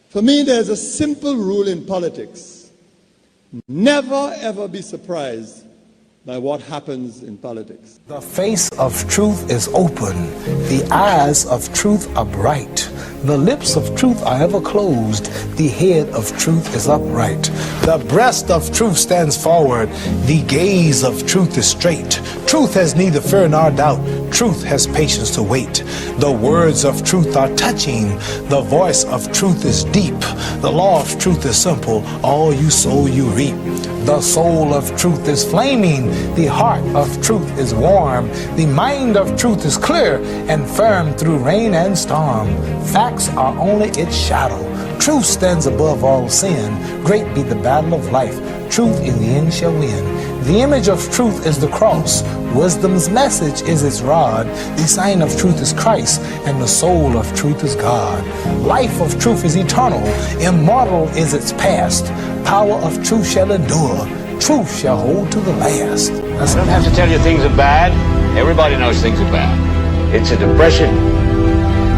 For me, there's a simple rule in politics. Never, ever be surprised by what happens in politics. The face of truth is open. The eyes of truth are bright. The lips of truth are ever closed. The head of truth is upright. The breast of truth stands forward. The gaze of truth is straight. Truth has neither fear nor doubt. Truth has patience to wait. The words of truth are touching. The voice of truth is deep. The law of truth is simple. All you sow, you reap. The soul of truth is flaming. The heart of truth is warm. The mind of truth is clear and firm through rain and storm. Facts are only its shadow. Truth stands above all sin. Great be the battle of life. Truth in the end shall win. The image of truth is the cross. Wisdom's message is its rod. The sign of truth is Christ, and the soul of truth is God. Life of truth is eternal. Immortal is its past. Power of truth shall endure. Truth shall hold to the last. I don't have to tell you things are bad. Everybody knows things are bad. It's a depression.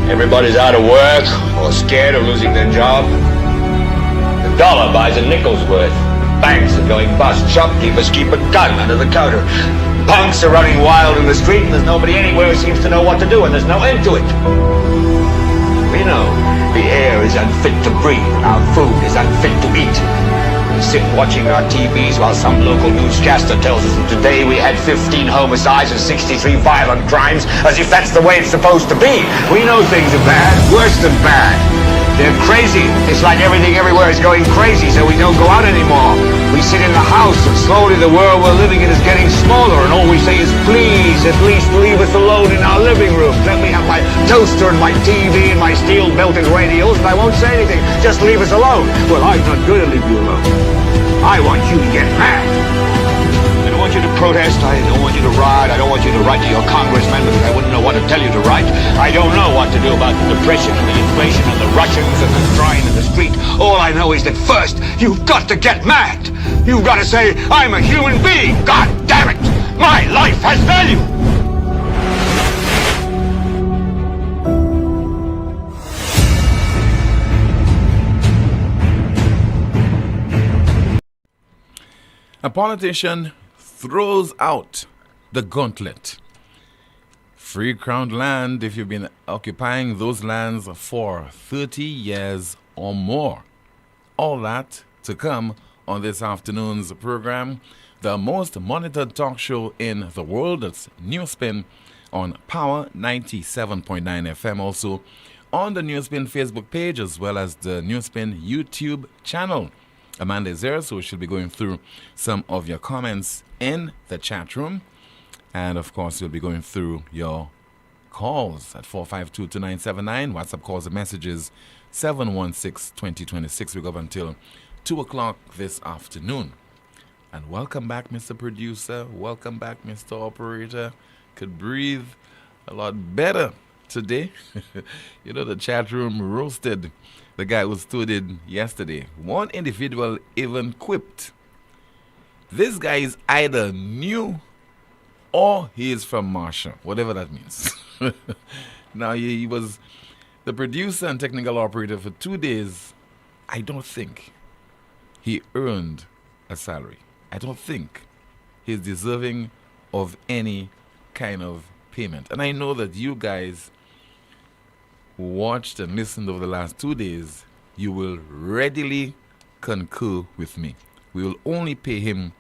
Everybody's out of work or scared of losing their job. The dollar buys a nickel's worth. Banks are going bust. Shopkeepers keep a gun under the counter. Punks are running wild in the street, and there's nobody anywhere who seems to know what to do, and there's no end to it. We know the air is unfit to breathe, and our food is unfit to eat. We sit watching our TVs while some local newscaster tells us that today we had 15 homicides and 63 violent crimes, as if that's the way it's supposed to be. We know things are bad, worse than bad. They're crazy. It's like everything everywhere is going crazy, so we don't go out anymore. We sit in the house, and slowly the world we're living in is getting smaller, and all we say is, please, at least leave us alone in our living room. Let me have my toaster and my TV and my steel-belted radios, and I won't say anything. Just leave us alone. Well, I'm not going to leave you alone. I want you to get mad. I don't want you to protest. I don't want you to riot. I don't want you to write to your congressman because I wouldn't know what to tell you to write. I don't know what to do about the depression and the inflation and the Russians and the crying in the street. All I know is that first, you've got to get mad. You've got to say, I'm a human being. God damn it. My life has value. A politician throws out the gauntlet. Free crown land if you've been occupying those lands for 30 years or more. All that to come on this afternoon's program, the most monitored talk show in the world. That's NewsSpin on Power 97.9 FM. Also on the NewsSpin Facebook page as well as the NewsSpin YouTube channel. Amanda is there, so we should be going through some of your comments in the chat room. And, of course, we'll be going through your calls at 452-2979. WhatsApp calls and messages 716-2026. We go up until 2 o'clock this afternoon. And welcome back, Mr. Producer. Welcome back, Mr. Operator. Could breathe a lot better today. You know, the chat room roasted the guy who stood in yesterday. One individual even quipped, this guy is either new or he is from Marshall, whatever that means. Now, he was the producer and technical operator for 2 days. I don't think he earned a salary. I don't think he's deserving of any kind of payment. And I know that you guys who watched and listened over the last 2 days, you will readily concur with me. We will only pay him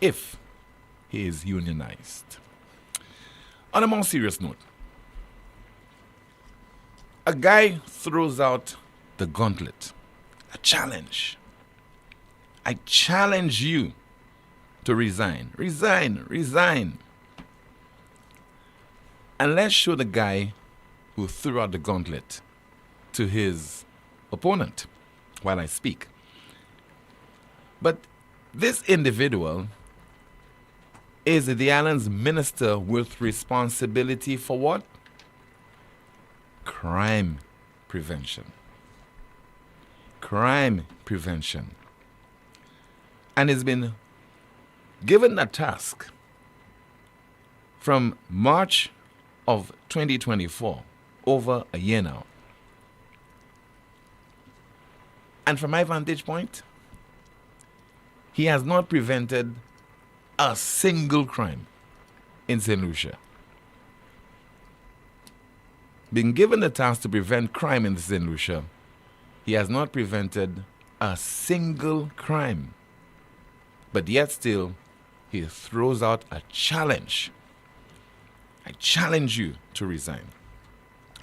if he is unionized. On a more serious note, a guy throws out the gauntlet, a challenge. I challenge you to resign. Resign. And let's show the guy who threw out the gauntlet to his opponent while I speak. But this individual is the island's minister with responsibility for what? Crime prevention. Crime prevention. And has been given a task from March of 2024, over a year now, And from my vantage point, he has not prevented a single crime in St. Lucia. Being given the task to prevent crime in St. Lucia, he has not prevented a single crime. But yet still, he throws out a challenge. I challenge you to resign.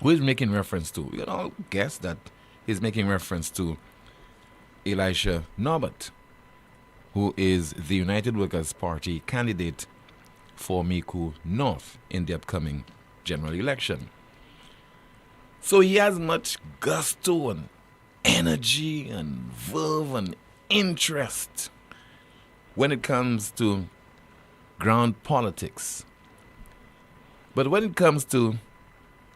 Who is making reference to? We can all guess that he's making reference to Elisha Norbert, who is the United Workers' Party candidate for Miku North in the upcoming general election. So he has much gusto and energy and verve and interest when it comes to ground politics. But when it comes to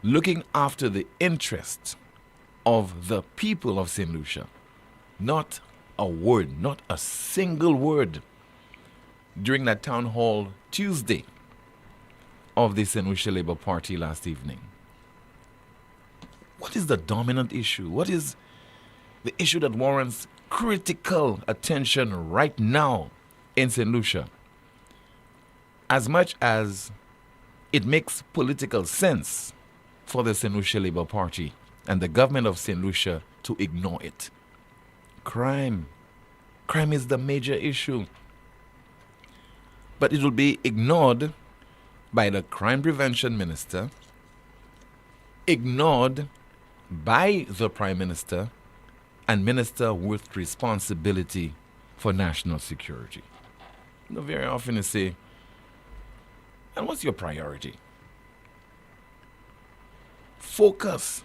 looking after the interest of the people of St. Lucia, not a word, not a single word during that town hall Tuesday of the St. Lucia Labour Party last evening. What is the dominant issue? What is the issue that warrants critical attention right now in St. Lucia? As much as it makes political sense for the St. Lucia Labour Party and the government of St. Lucia to ignore it. Crime. Crime is the major issue. But it will be ignored by the crime prevention minister, ignored by the prime minister and minister with responsibility for national security. You know, very often you say, and what's your priority? Focus.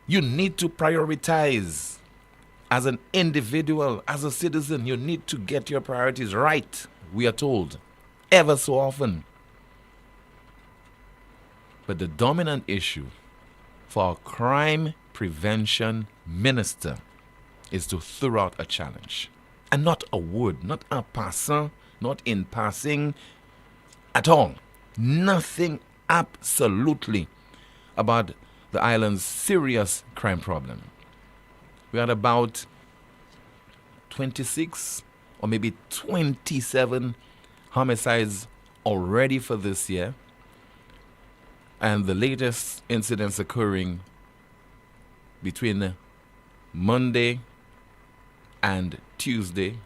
You need to prioritize as an individual, as a citizen. You need to get your priorities right, we are told, ever so often. But the dominant issue for a crime prevention minister is to throw out a challenge. And not a word, not a passant, not in passing at all. Nothing absolutely about the island's serious crime problem. We had about 26 or maybe 27 homicides already for this year. And the latest incidents occurring between Monday and Tuesday.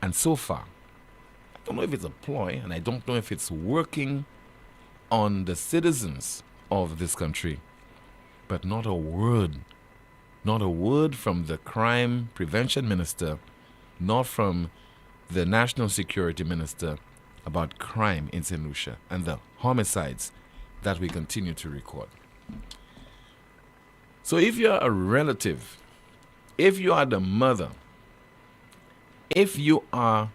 And so far, I don't know if it's a ploy, and I don't know if it's working on the citizens of this country, but not a word from the crime prevention minister, not from the national security minister about crime in St. Lucia and the homicides that we continue to record. So if you're a relative, if you are the mother, if you are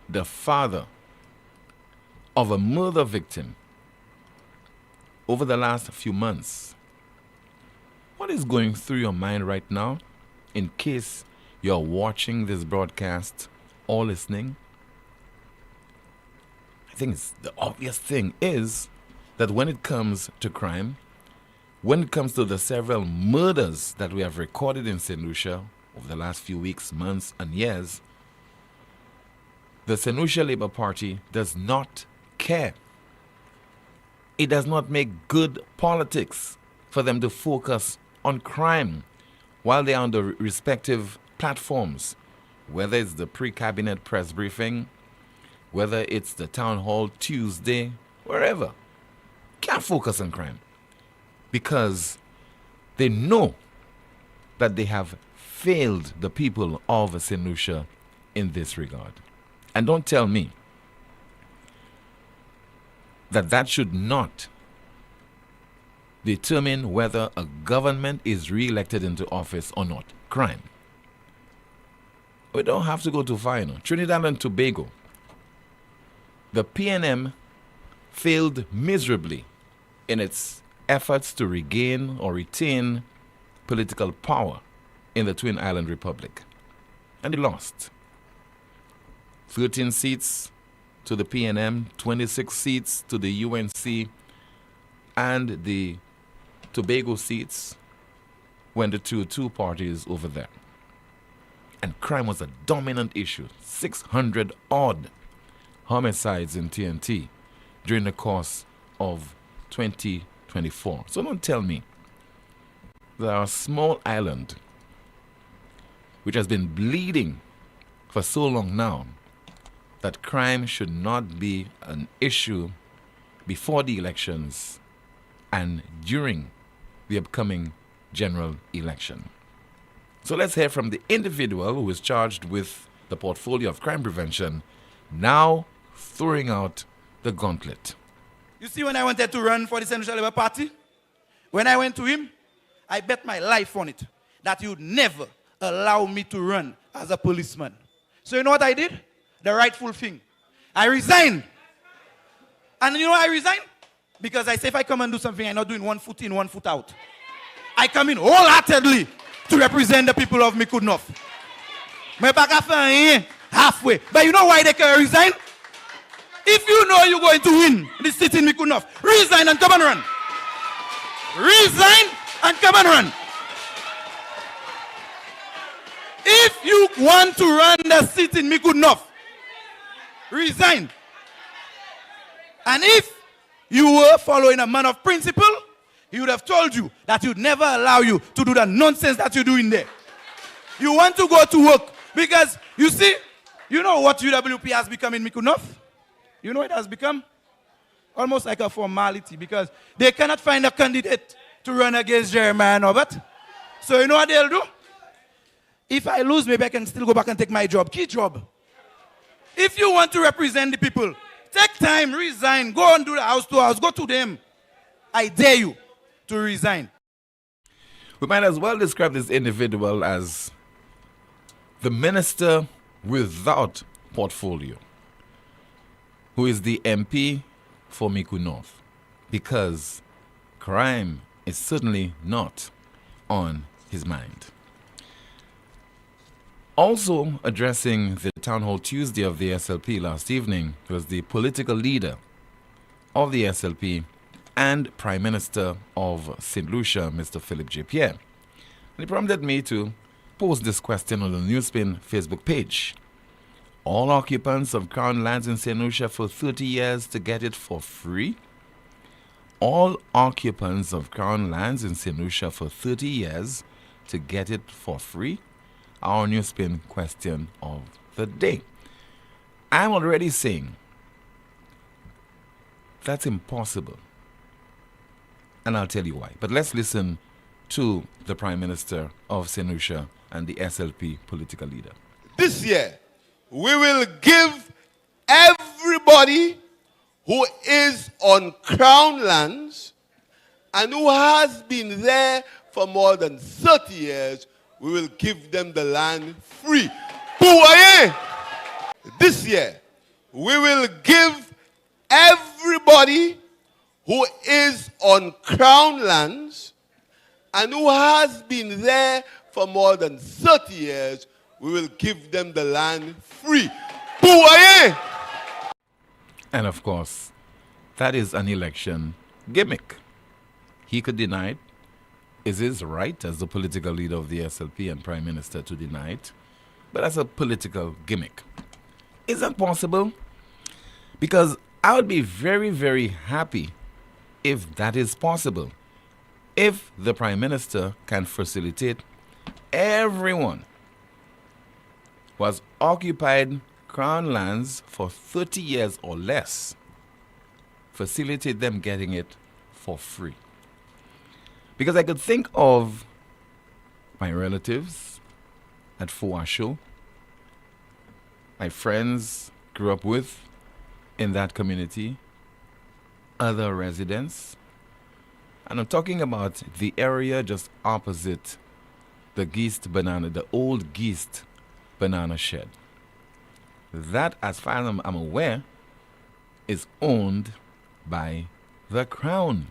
the father of a murder victim over the last few months, what is going through your mind right now in case you're watching this broadcast or listening? I think the obvious thing is that when it comes to crime, when it comes to the several murders that we have recorded in St. Lucia over the last few weeks, months, and years, the St. Lucia Labour Party does not care. It does not make good politics for them to focus on crime while they are on the respective platforms, whether it's the pre-cabinet press briefing, whether it's the town hall Tuesday, wherever. Can't focus on crime because they know that they have failed the people of St. Lucia in this regard. And don't tell me that that should not determine whether a government is re-elected into office or not. Crime. We don't have to go too far, you know. Trinidad and Tobago. The PNM failed miserably in its efforts to regain or retain political power in the Twin Island Republic. And they lost. 13 seats to the PNM, 26 seats to the UNC, and the Tobago seats went to two parties over there. And crime was a dominant issue. 600 odd homicides in TNT during the course of 2024. So don't tell me that our small island, which has been bleeding for so long now, that crime should not be an issue before the elections and during the upcoming general election. So let's hear from the individual who is charged with the portfolio of crime prevention, now throwing out the gauntlet. You see, when I wanted to run for the Central Labour Party, when I went to him, I bet my life on it that he would never allow me to run as a policeman. So you know what I did? The rightful thing. I resigned. And you know why I resigned? Because I say if I come and do something, I'm not doing 1 foot in, 1 foot out. I come in wholeheartedly to represent the people of Mikudnov. Halfway. But you know why they can resign? If you know you're going to win this seat in Mikudnov, resign and come and run. Resign and come and run. If you want to run the seat in Mikudnov, resign. And if you were following a man of principle, he would have told you that he would never allow you to do the nonsense that you're doing there. You want to go to work because, you see, you know what UWP has become in Mikudnov? You know what it has become? Almost like a formality because they cannot find a candidate to run against Jeremiah Norbert. So you know what they'll do? If I lose, maybe I can still go back and take my job. Key job. If you want to represent the people, take time, resign, go and do the house to house, go to them. I dare you to resign. We might as well describe this individual as the minister without portfolio, who is the MP for Mikudnov, because crime is certainly not on his mind. Also addressing the Town Hall Tuesday of the SLP last evening was the political leader of the SLP and Prime Minister of St. Lucia, Mr. Philip J. Pierre. And he prompted me to post this question on the NewsSpin Facebook page. All occupants of Crown lands in St. Lucia for 30 years to get it for free? All occupants of Crown lands in St. Lucia for 30 years to get it for free? Our NewsSpin question of the day. I'm already saying that's impossible. And I'll tell you why. But let's listen to the Prime Minister of St. Lucia and the SLP political leader. This year, we will give everybody who is on Crown lands and who has been there for more than 30 years, we will give them the land free. Pouaye! This year, we will give everybody who is on Crown lands and who has been there for more than 30 years, we will give them the land free. Pouaye! And of course, that is an election gimmick. He could deny it. Is his right as the political leader of the SLP and Prime Minister to deny it? But that's a political gimmick. Is that possible? Because I would be very, very happy if that is possible. If the Prime Minister can facilitate everyone who has occupied Crown lands for 30 years or less, facilitate them getting it for free. Because I could think of my relatives at Fouasho, my friends grew up with in that community, other residents. And I'm talking about the area just opposite the old Geest banana shed. That, as far as I'm aware, is owned by the Crown.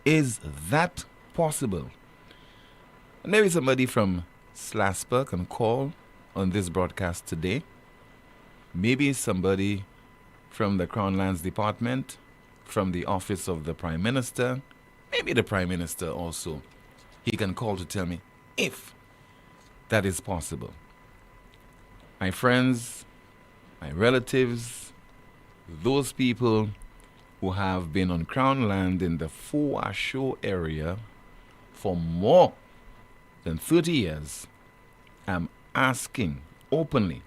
Is that possible? Maybe somebody from Slasper can call on this broadcast today. Maybe somebody from the Crown Lands Department, from the office of the Prime Minister, maybe the Prime Minister also, he can call to tell me if that is possible. My friends, my relatives, those people who have been on Crown land in the Fuasho area for more than 30 years, I'm asking openly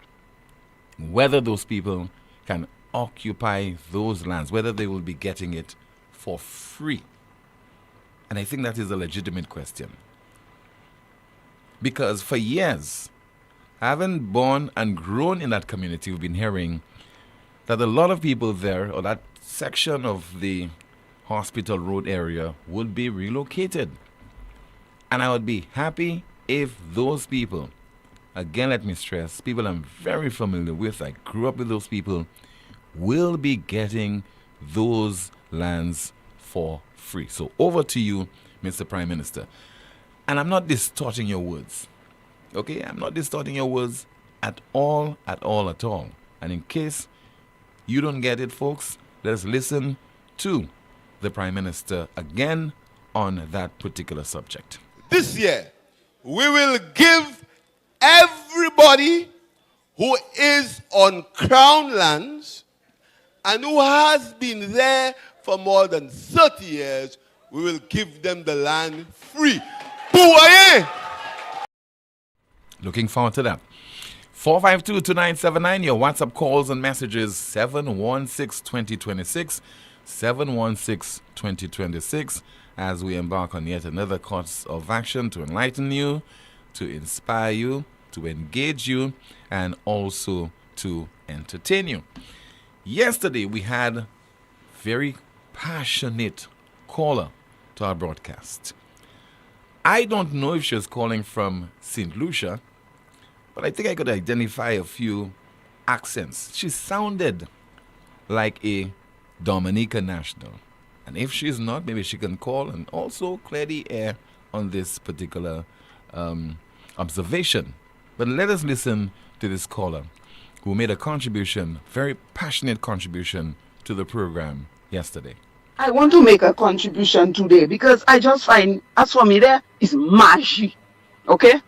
whether those people can occupy those lands, whether they will be getting it for free. And I think that is a legitimate question. Because for years, having born and grown in that community, we've been hearing that a lot of people there, or that section of the Hospital Road area, would be relocated. And I would be happy if those people, again let me stress, people I'm very familiar with, I grew up with those people, will be getting those lands for free. So over to you, Mr. Prime Minister. And I'm not distorting your words. Okay? I'm not distorting your words at all. And in case you don't get it, folks, let's listen to the Prime Minister again on that particular subject. This year, we will give everybody who is on Crown lands and who has been there for more than 30 years, we will give them the land free. Bouaye! Looking forward to that. 452-2979, your WhatsApp calls and messages, 716-2026, 716-2026, as we embark on yet another course of action to enlighten you, to inspire you, to engage you, and also to entertain you. Yesterday, we had a very passionate caller to our broadcast. I don't know if she was calling from St. Lucia, but I think I could identify a few accents. She sounded like a Dominica national. And if she's not, maybe she can call and also clear the air on this particular observation. But let us listen to this caller who made a contribution, very passionate contribution to the program yesterday. I want to make a contribution today because I just find, as for me, there is magic. Okay?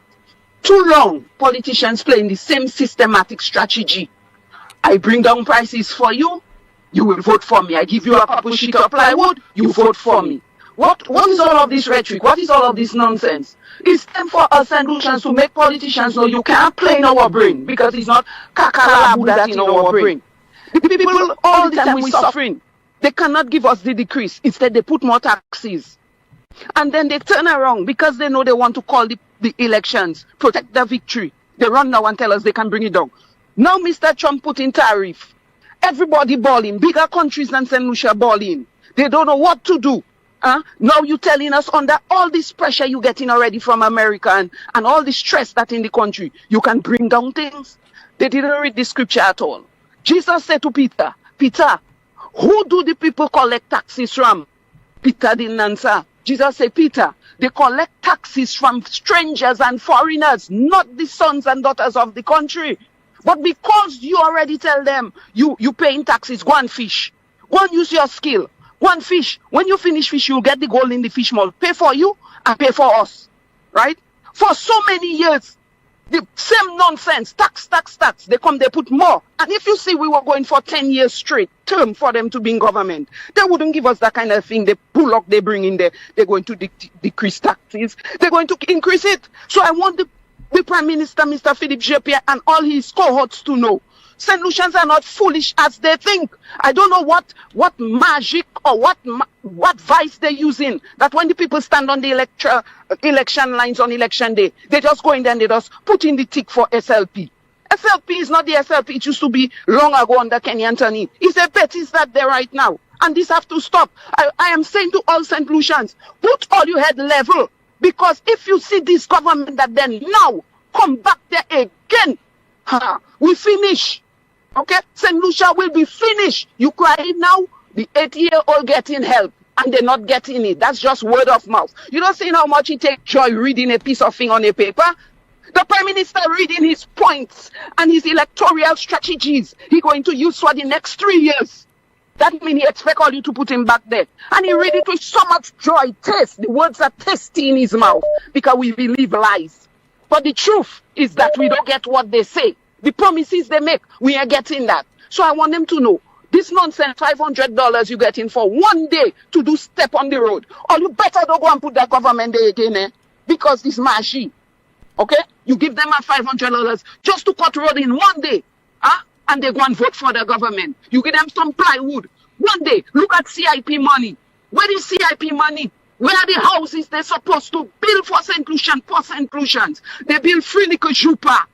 Too long, politicians playing the same systematic strategy. I bring down prices for you, you will vote for me. I give you a couple sheet of plywood, you vote for me. What is all of this rhetoric? What is all of this nonsense? It's time for us St. Lucians to make politicians know you can't play in our brain because it's not kakalabu that's in our brain. The people all the time we're suffering. They cannot give us the decrease. Instead, they put more taxes. And then they turn around because they know they want to call the elections, protect the victory. They run now and tell us they can bring it down. Now Mr. Trump put in tariff. Everybody balling. Bigger countries than St. Lucia balling. They don't know what to do. Now you're telling us under all this pressure you're getting already from America and all the stress that's in the country, you can bring down things. They didn't read the scripture at all. Jesus said to Peter, Peter, who do the people collect taxes from? Peter didn't answer. Jesus said, Peter, they collect taxes from strangers and foreigners, not the sons and daughters of the country. But because you already tell them you paying taxes, go and fish. Go and use your skill. Go and fish. When you finish fish, you'll get the gold in the fish mold. Pay for you and pay for us. Right? For so many years, the same nonsense, tax. They come, they put more. And if you see we were going for 10 years straight term for them to be in government, they wouldn't give us that kind of thing. The bullock they bring in there, they're going to decrease taxes. They're going to increase it. So I want the Prime Minister, Mr. Philippe Jepier, and all his cohorts to know. St. Lucians are not foolish as they think. I don't know what magic or what vice they're using, that when the people stand on the election lines on election day, they just go in there and they just put in the tick for SLP. SLP is not the SLP it used to be long ago under Kenny Anthony. It's a petty that there right now. And this have to stop. I am saying to all St. Lucians, put all your head level. Because if you see this government that then now come back there again, we finish. Okay? St. Lucia will be finished. You cry now, the 80-year-old getting help and they're not getting it. That's just word of mouth. You don't see how much he takes joy reading a piece of thing on a paper? The Prime Minister reading his points and his electoral strategies he's going to use for the next 3 years. That means he expect all you to put him back there. And he read it with so much joy, taste. The words are tasty in his mouth because we believe lies. But the truth is that we don't get what they say. The promises they make, we are getting that. So I want them to know, this nonsense, $500 you getting for one day to do step on the road. Or you better don't go and put that government there again, because it's mashi. Okay? You give them a $500 just to cut road in one day. And they go and vote for the government. You give them some plywood. One day, look at CIP money. Where is CIP money? Where are the houses they're supposed to build for St. Lucian, post St. Lucians? They build free little jupa.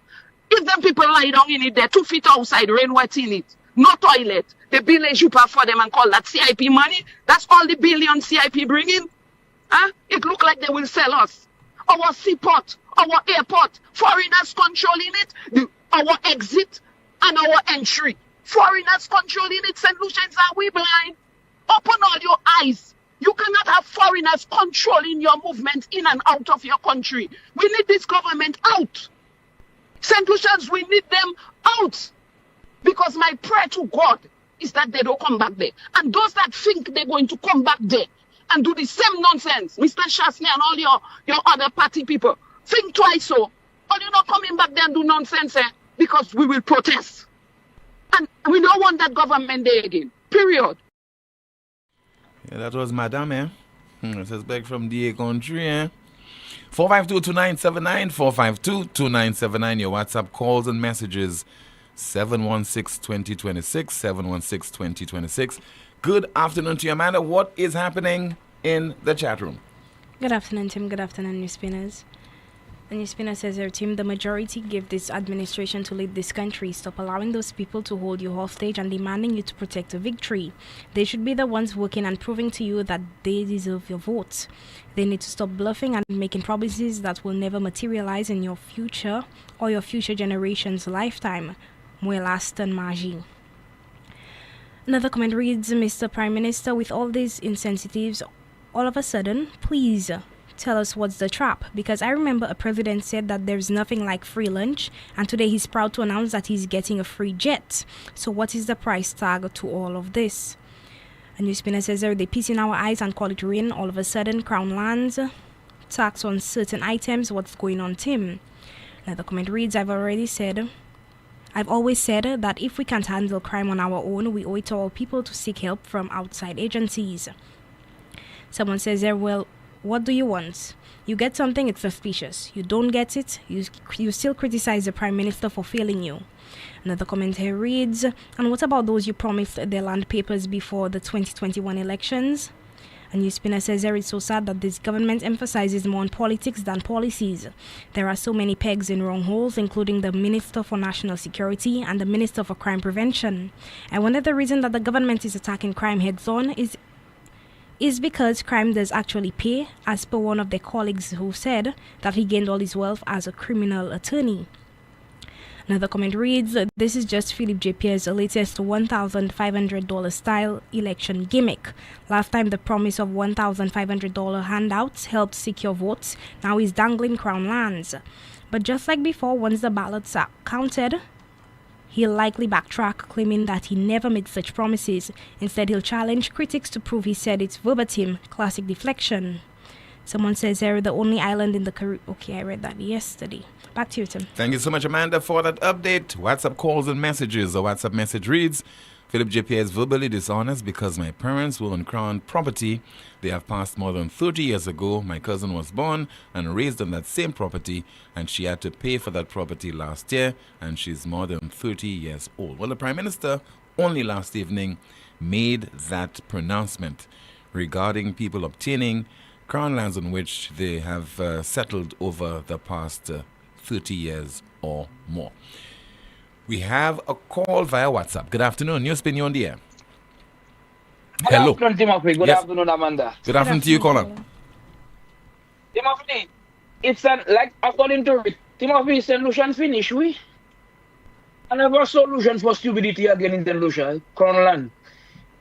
If them people lie down in it, they're 2 feet outside, rain wet in it. No toilet. They build a jupa for them and call that CIP money. That's all the billion CIP bring in. It look like they will sell us. Our seaport, our airport, foreigners controlling it, our exit and our entry. Foreigners controlling it. St. Lucians, are we blind? Open all your eyes. You cannot have foreigners controlling your movement in and out of your country. We need this government out. St. Lucians, we need them out. Because my prayer to God is that they don't come back there. And those that think they're going to come back there and do the same nonsense, Mr. Shasney and all your other party people, think twice so. Or you're not coming back there and do nonsense, because we will protest. And we don't want that government there again. Period. Yeah, that was Madame, This is back from the country, 452-2979, 452-2979. Your WhatsApp calls and messages, 716-2026, 716-2026. Good afternoon to you, Amanda. What is happening in the chat room? Good afternoon, Tim. Good afternoon, NewsSpinners. The NewsSpinner says here, Tim, the majority give this administration to lead this country. Stop allowing those people to hold you hostage and demanding you to protect a victory. They should be the ones working and proving to you that they deserve your votes. They need to stop bluffing and making promises that will never materialize in your future or your future generation's lifetime. Muelaston Maji. Another comment reads, Mr. Prime Minister, with all these insensitives, all of a sudden, please tell us what's the trap, because I remember a president said that there's nothing like free lunch, and today he's proud to announce that he's getting a free jet. So what is the price tag to all of this? A NewsSpinner says they piece in our eyes and call it rain. All of a sudden, Crown lands tax on certain items. What's going on, Tim? Another comment reads, I've always said that if we can't handle crime on our own, we owe it to all people to seek help from outside agencies. Someone says there, well, what do you want? You get something, it's suspicious. You don't get it, you still criticize the Prime Minister for failing you. Another comment here reads, and what about those you promised their land papers before the 2021 elections? A NewsSpinner says there, it's so sad that this government emphasizes more on politics than policies. There are so many pegs in wrong holes, including the Minister for National Security and the Minister for Crime Prevention. I wonder the reason that the government is attacking crime heads-on is because crime does actually pay, as per one of their colleagues who said that he gained all his wealth as a criminal attorney. Another comment reads, this is just Philip J. Pierre's latest $1,500 style election gimmick. Last time the promise of $1,500 handouts helped secure votes. Now he's dangling crown lands. But just like before, once the ballots are counted, he'll likely backtrack, claiming that he never made such promises. Instead, he'll challenge critics to prove he said it's verbatim, classic deflection. Someone says they're the only island in the Caribbean. Okay, I read that yesterday. Back to you, Tim. Thank you so much, Amanda, for that update. WhatsApp calls and messages. A WhatsApp message reads, Philip JP is verbally dishonest because my parents were on crown property. They have passed more than 30 years ago. My cousin was born and raised on that same property, and she had to pay for that property last year, and she's more than 30 years old. Well, the Prime Minister only last evening made that pronouncement regarding people obtaining crown lands on which they have settled over the past 30 years or more. We have a call via WhatsApp. Good afternoon. NewsSpin, you're on the air. Hello. Good afternoon, Timothy. Good afternoon, Amanda. Good afternoon to you, caller. Timothy, it's like according to Timothy, St. Lucian finish, we? I never solution for stupidity again in St. Lucia, Crown Land.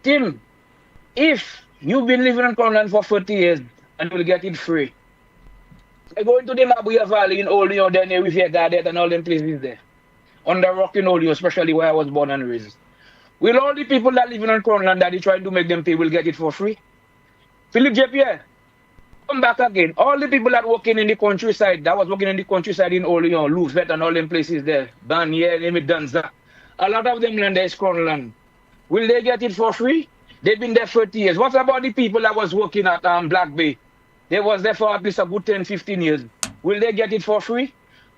Tim, if you've been living in Crown Land for 30 years and will get it free, I go into the Mabuya Valley in Poleon, then with your garden and all them places there. On the rock in Olio, especially where I was born and raised. Will all the people that live in Crown Land that they trying to make them pay will get it for free? Philip J. Pierre, come back again. All the people that working in the countryside, that was working in the countryside in all, Louvet and all them places there, Banier, Danza, a lot of them land there is Crown Land. Will they get it for free? They've been there 30 years. What about the people that was working at Black Bay? They was there for at least a good 10, 15 years. Will they get it for free?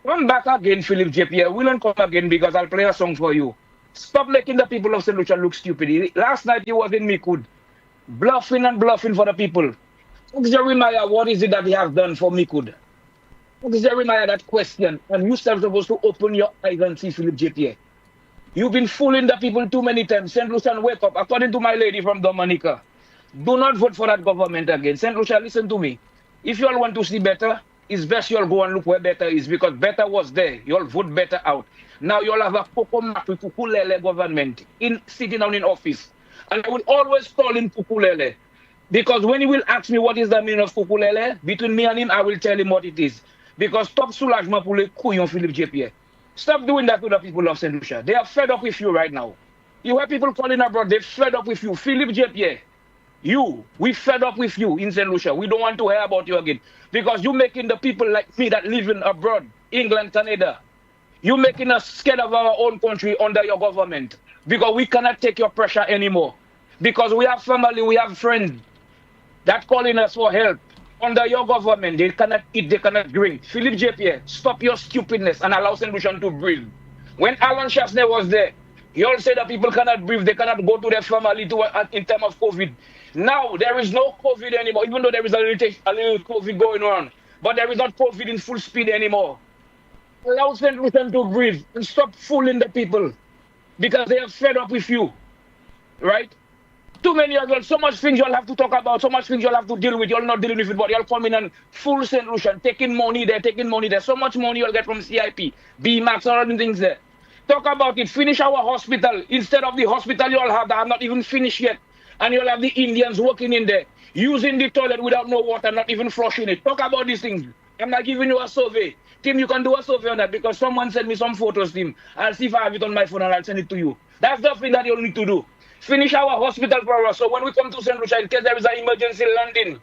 Come back again, Philip J. Pierre. We don't come again because I'll play a song for you. Stop making the people of St. Lucia look stupid. Last night you was in Mikud, bluffing and bluffing for the people. Ask Jeremiah, what is it that he has done for Mikud? Ask Jeremiah that question, and you still supposed to open your eyes and see Philip J. Pierre. You've been fooling the people too many times. St. Lucian, wake up. According to my lady from Dominica, do not vote for that government again. St. Lucia, listen to me. If you all want to see better, it's best you all go and look where better is, because better was there. You all vote better out. Now you all have a Pocomac with Pukulele government sitting down in office. And I will always call him Pukulele. Because when he will ask me what is the meaning of Pukulele, between me and him, I will tell him what it is. Because stop soulagement pour le couillon Philippe J. Pierre. Stop doing that to the people of St. Lucia. They are fed up with you right now. You hear people calling abroad, they're fed up with you. Philippe J. Pierre, we fed up with you in St. Lucia. We don't want to hear about you again. Because you're making the people like me that live in abroad, England, Canada, you're making us scared of our own country under your government. Because we cannot take your pressure anymore. Because we have family, we have friends that calling us for help. Under your government, they cannot eat, they cannot drink. Philippe J. Pierre, stop your stupidness and allow St. Lucian to breathe. When Alan Chasney was there, he all said that people cannot breathe, they cannot go to their family in time of COVID. Now, there is no COVID anymore, even though there is a little COVID going on. But there is not COVID in full speed anymore. Allow St. Lucian to breathe and stop fooling the people. Because they are fed up with you. Right? Too many of you, so much things you'll have to talk about, so much things you'll have to deal with. You're not dealing with it, but you'll come in and full St. Lucian, taking money there. So much money you'll get from CIP, BMAX, all the things there. Talk about it. Finish our hospital. Instead of the hospital you'll have that have not even finished yet. And you'll have the Indians working in there, using the toilet without no water, not even flushing it. Talk about these things. I'm not giving you a survey. Tim, you can do a survey on that because someone sent me some photos, Tim. I'll see if I have it on my phone and I'll send it to you. That's the thing that you'll need to do. Finish our hospital for us. So when we come to St. Lucia, in case there is an emergency landing,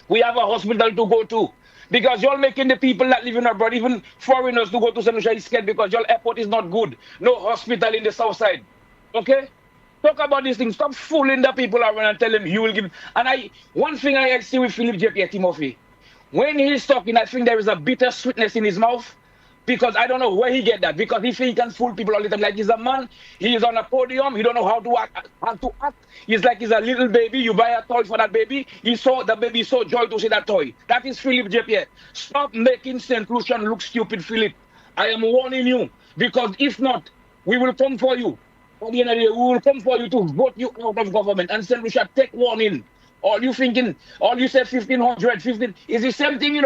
we have a hospital to go to. Because you're making the people that live in abroad, even foreigners, to go to St. Lucia is scared because your airport is not good. No hospital in the south side. Okay? Talk about these things. Stop fooling the people around and tell them you will give. And one thing I see with Philip J. Pierre Timothy, when he's talking, I think there is a bitter sweetness in his mouth. Because I don't know where he get that. Because he can fool people all the time. Like he's a man, he is on a podium, he don't know how to act. He's like he's a little baby. You buy a toy for that baby. The baby so joy to see that toy. That is Philip J. Pierre. Stop making St. Lucian look stupid, Philip. I am warning you. Because if not, we will come for you. At the end of the day, we will come for you to vote you out of government. And St. Lucia, take warning. All you said 1,500, 15, is the same thing,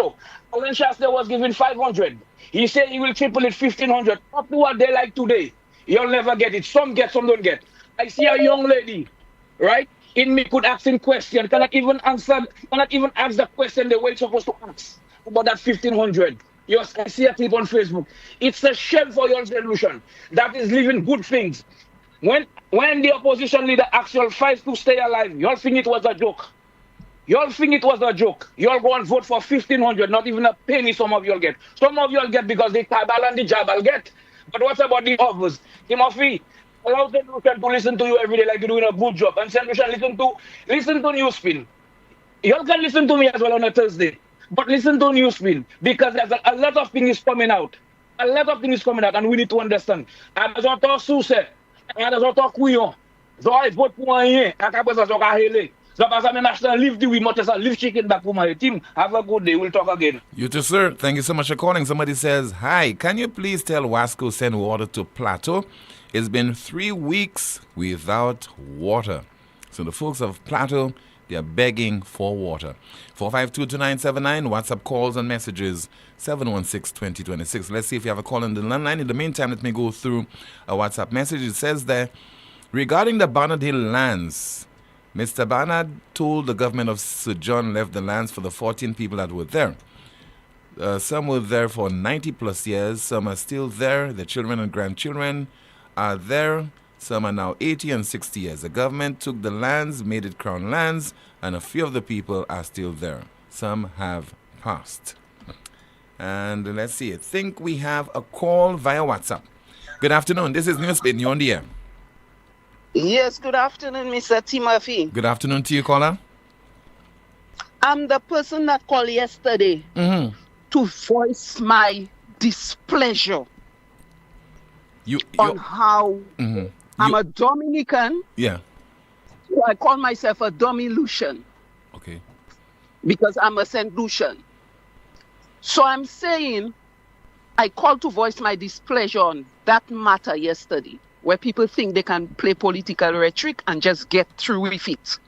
Alan Shasta was given 500. He said he will triple it 1,500. Up to what they like today. You'll never get it. Some get, some don't get. I see a young lady, right? In me could ask him question, cannot even ask the question the way it's supposed to ask about that 1,500. Yes, I see a clip on Facebook. It's a shame for your solution. That is living good things. When the opposition leader actually fights to stay alive, you all think it was a joke. You all think it was a joke. You all go and vote for 1,500, not even a penny some of you all get. Some of you all get because the Tabal and the Jabal get. But what about the others? Timothy, allow St. Lucian to listen to you every day like you're doing a good job. And St. Lucian, listen to NewsSpin. You all can listen to me as well on a Thursday. But listen to NewsSpin because there's a lot of things coming out. A lot of things coming out and we need to understand. And as I talk success, and as I talk couillon, so I vote pour rien, and après ça, so I hele. So pas ça même acheter un livre, oui, monter ça, livre chicken back pour my team. Have a good day. We'll talk again. You too, sir. Thank you so much for calling. Somebody says, hi, can you please tell Wasco send water to Plateau? It's been 3 weeks without water. So the folks of Plateau, they are begging for water. 4522979, WhatsApp calls and messages, 716-2026. Let's see if you have a call on the landline. In the meantime, let me go through a WhatsApp message. It says there, regarding the Barnard Hill lands, Mr. Barnard told the government of Sir John left the lands for the 14 people that were there. Some were there for 90 plus years. Some are still there. Their children and grandchildren are there. Some are now 80 and 60 years. The government took the lands, made it crown lands, and a few of the people are still there. Some have passed. And let's see, I think we have a call via WhatsApp. Good afternoon. This is NewsSpin. You're on the air. Yes, good afternoon, Mr. Timothy. Good afternoon to you, caller. I'm the person that called yesterday to voice my displeasure on how I'm a Dominican. Yeah. So I call myself a Domilucian. Okay. Because I'm a St. Lucian. So I'm saying I called to voice my displeasure on that matter yesterday, where people think they can play political rhetoric and just get through with it.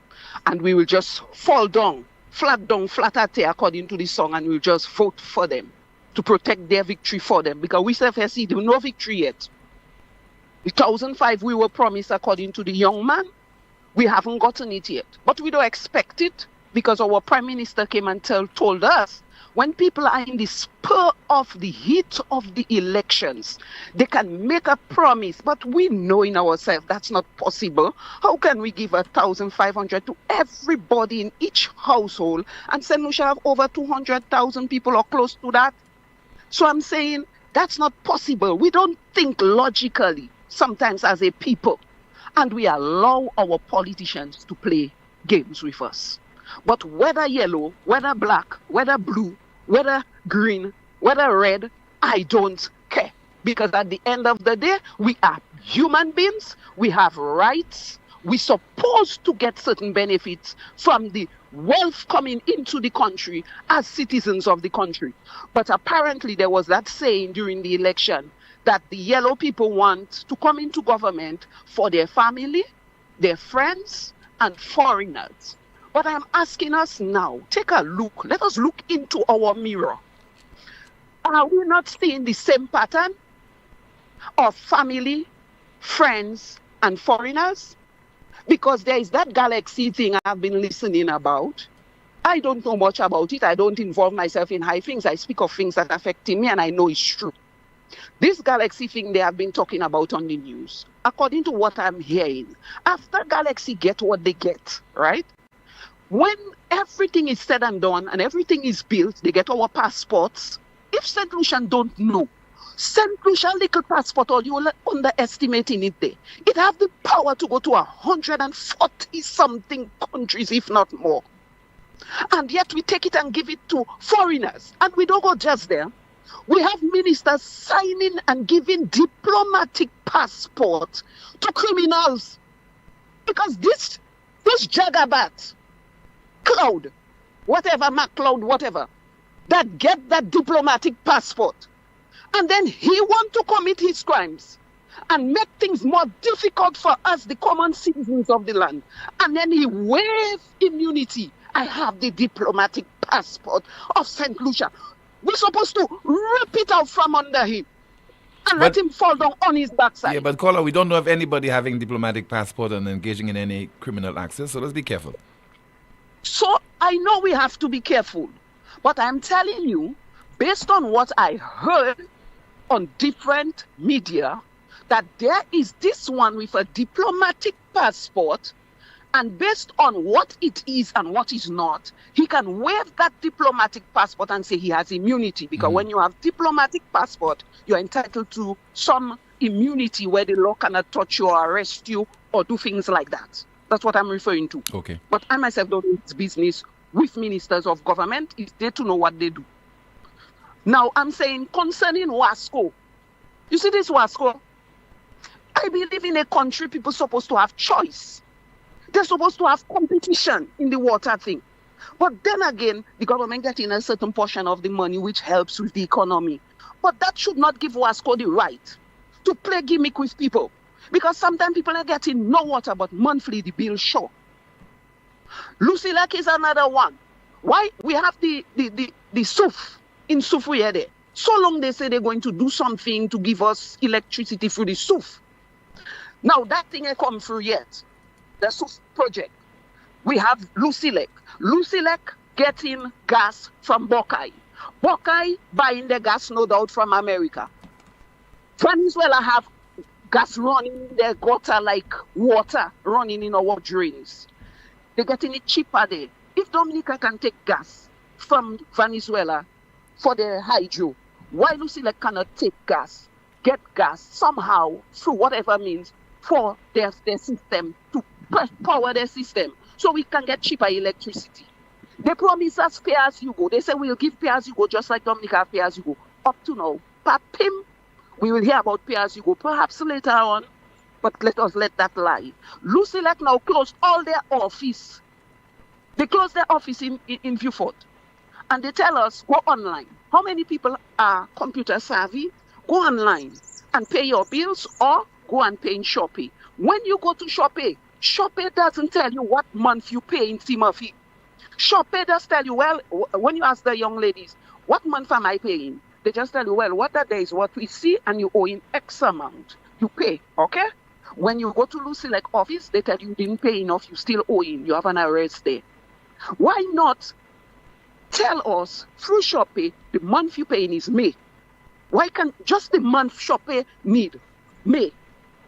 And we will just fall down, flat at there, according to the song, and we'll just vote for them to protect their victory for them. Because we still have no victory yet. In 2005, we were promised, according to the young man. We haven't gotten it yet. But we don't expect it, because our Prime Minister came and told us when people are in the spur of the heat of the elections, they can make a promise, but we know in ourselves that's not possible. How can we give 1,500 to everybody in each household and St. Lucia have over 200,000 people or close to that? So I'm saying that's not possible. We don't think logically sometimes as a people, and we allow our politicians to play games with us. But whether yellow, whether black, whether blue, whether green, whether red, I don't care. Because at the end of the day, we are human beings, we have rights, we're supposed to get certain benefits from the wealth coming into the country as citizens of the country. But apparently there was that saying during the election that the yellow people want to come into government for their family, their friends, and foreigners. But I'm asking us now, take a look. Let us look into our mirror. Are we not seeing the same pattern of family, friends, and foreigners? Because there is that galaxy thing I've been listening about. I don't know much about it. I don't involve myself in high things. I speak of things that affect me, and I know it's true. This galaxy thing they have been talking about on the news, according to what I'm hearing, after galaxy get what they get, right? When everything is said and done and everything is built, they get our passports. If St. Lucian don't know, St. Lucia little passport, or you're underestimating it there. It have the power to go to 140-something countries, if not more. And yet we take it and give it to foreigners. And we don't go just there. We have ministers signing and giving diplomatic passports to criminals. Because this jagabat, Cloud, whatever, MacLeod, whatever, that get that diplomatic passport. And then he want to commit his crimes and make things more difficult for us, the common citizens of the land. And then he waive immunity. I have the diplomatic passport of St. Lucia. We're supposed to rip it out from under him and let him fall down on his backside. Yeah, but caller, we don't know of anybody having diplomatic passport and engaging in any criminal acts, so let's be careful. So I know we have to be careful, but I'm telling you, based on what I heard on different media, that there is this one with a diplomatic passport, and based on what it is and what is not, he can waive that diplomatic passport and say he has immunity. Because when you have diplomatic passport, you're entitled to some immunity where the law cannot touch you or arrest you or do things like that. That's what I'm referring to. Okay. But I myself don't do business with ministers of government. It's there to know what they do. Now, I'm saying concerning Wasco. You see this Wasco? I believe in a country people supposed to have choice. They're supposed to have competition in the water thing. But then again, the government getting a certain portion of the money which helps with the economy. But that should not give Wasco the right to play gimmick with people. Because sometimes people are getting no water, but monthly the bill show. Lucy Lake is another one. Why? We have the SUF in SUF we are there. So long they say they're going to do something to give us electricity through the SUF. Now that thing ain't come through yet. The SUF project. We have Lucy Lake. Lucy Lake getting gas from Buckeye. Buckeye buying the gas, no doubt, from America. Venezuela have Gas running in their gutter like water running in our drains. They're getting it cheaper there. If Dominica can take gas from Venezuela for their hydro, why Lucy Lake cannot take gas, get gas somehow through whatever means for their system to power their system so we can get cheaper electricity? They promise us pay as you go. They say we'll give pay as you go just like Dominica pay as you go. Up to now, Papim, we will hear about pay as you go perhaps later on, but let us let that lie. Lucy Lake now closed all their office. They closed their office in Viewfort. And they tell us, go online. How many people are computer savvy? Go online and pay your bills or go and pay in Shopee. When you go to Shopee, Shopee doesn't tell you what month you pay in Timothy. Shopee does tell you, well, when you ask the young ladies, what month am I paying? They just tell you, well, what that day is what we see and you owe in X amount. You pay, okay? When you go to Lucy Lake office, they tell you didn't pay enough, you still owe in. You have an arrest there. Why not tell us through Shopee the month you paying is May? Why can't just the month Shopee need? May.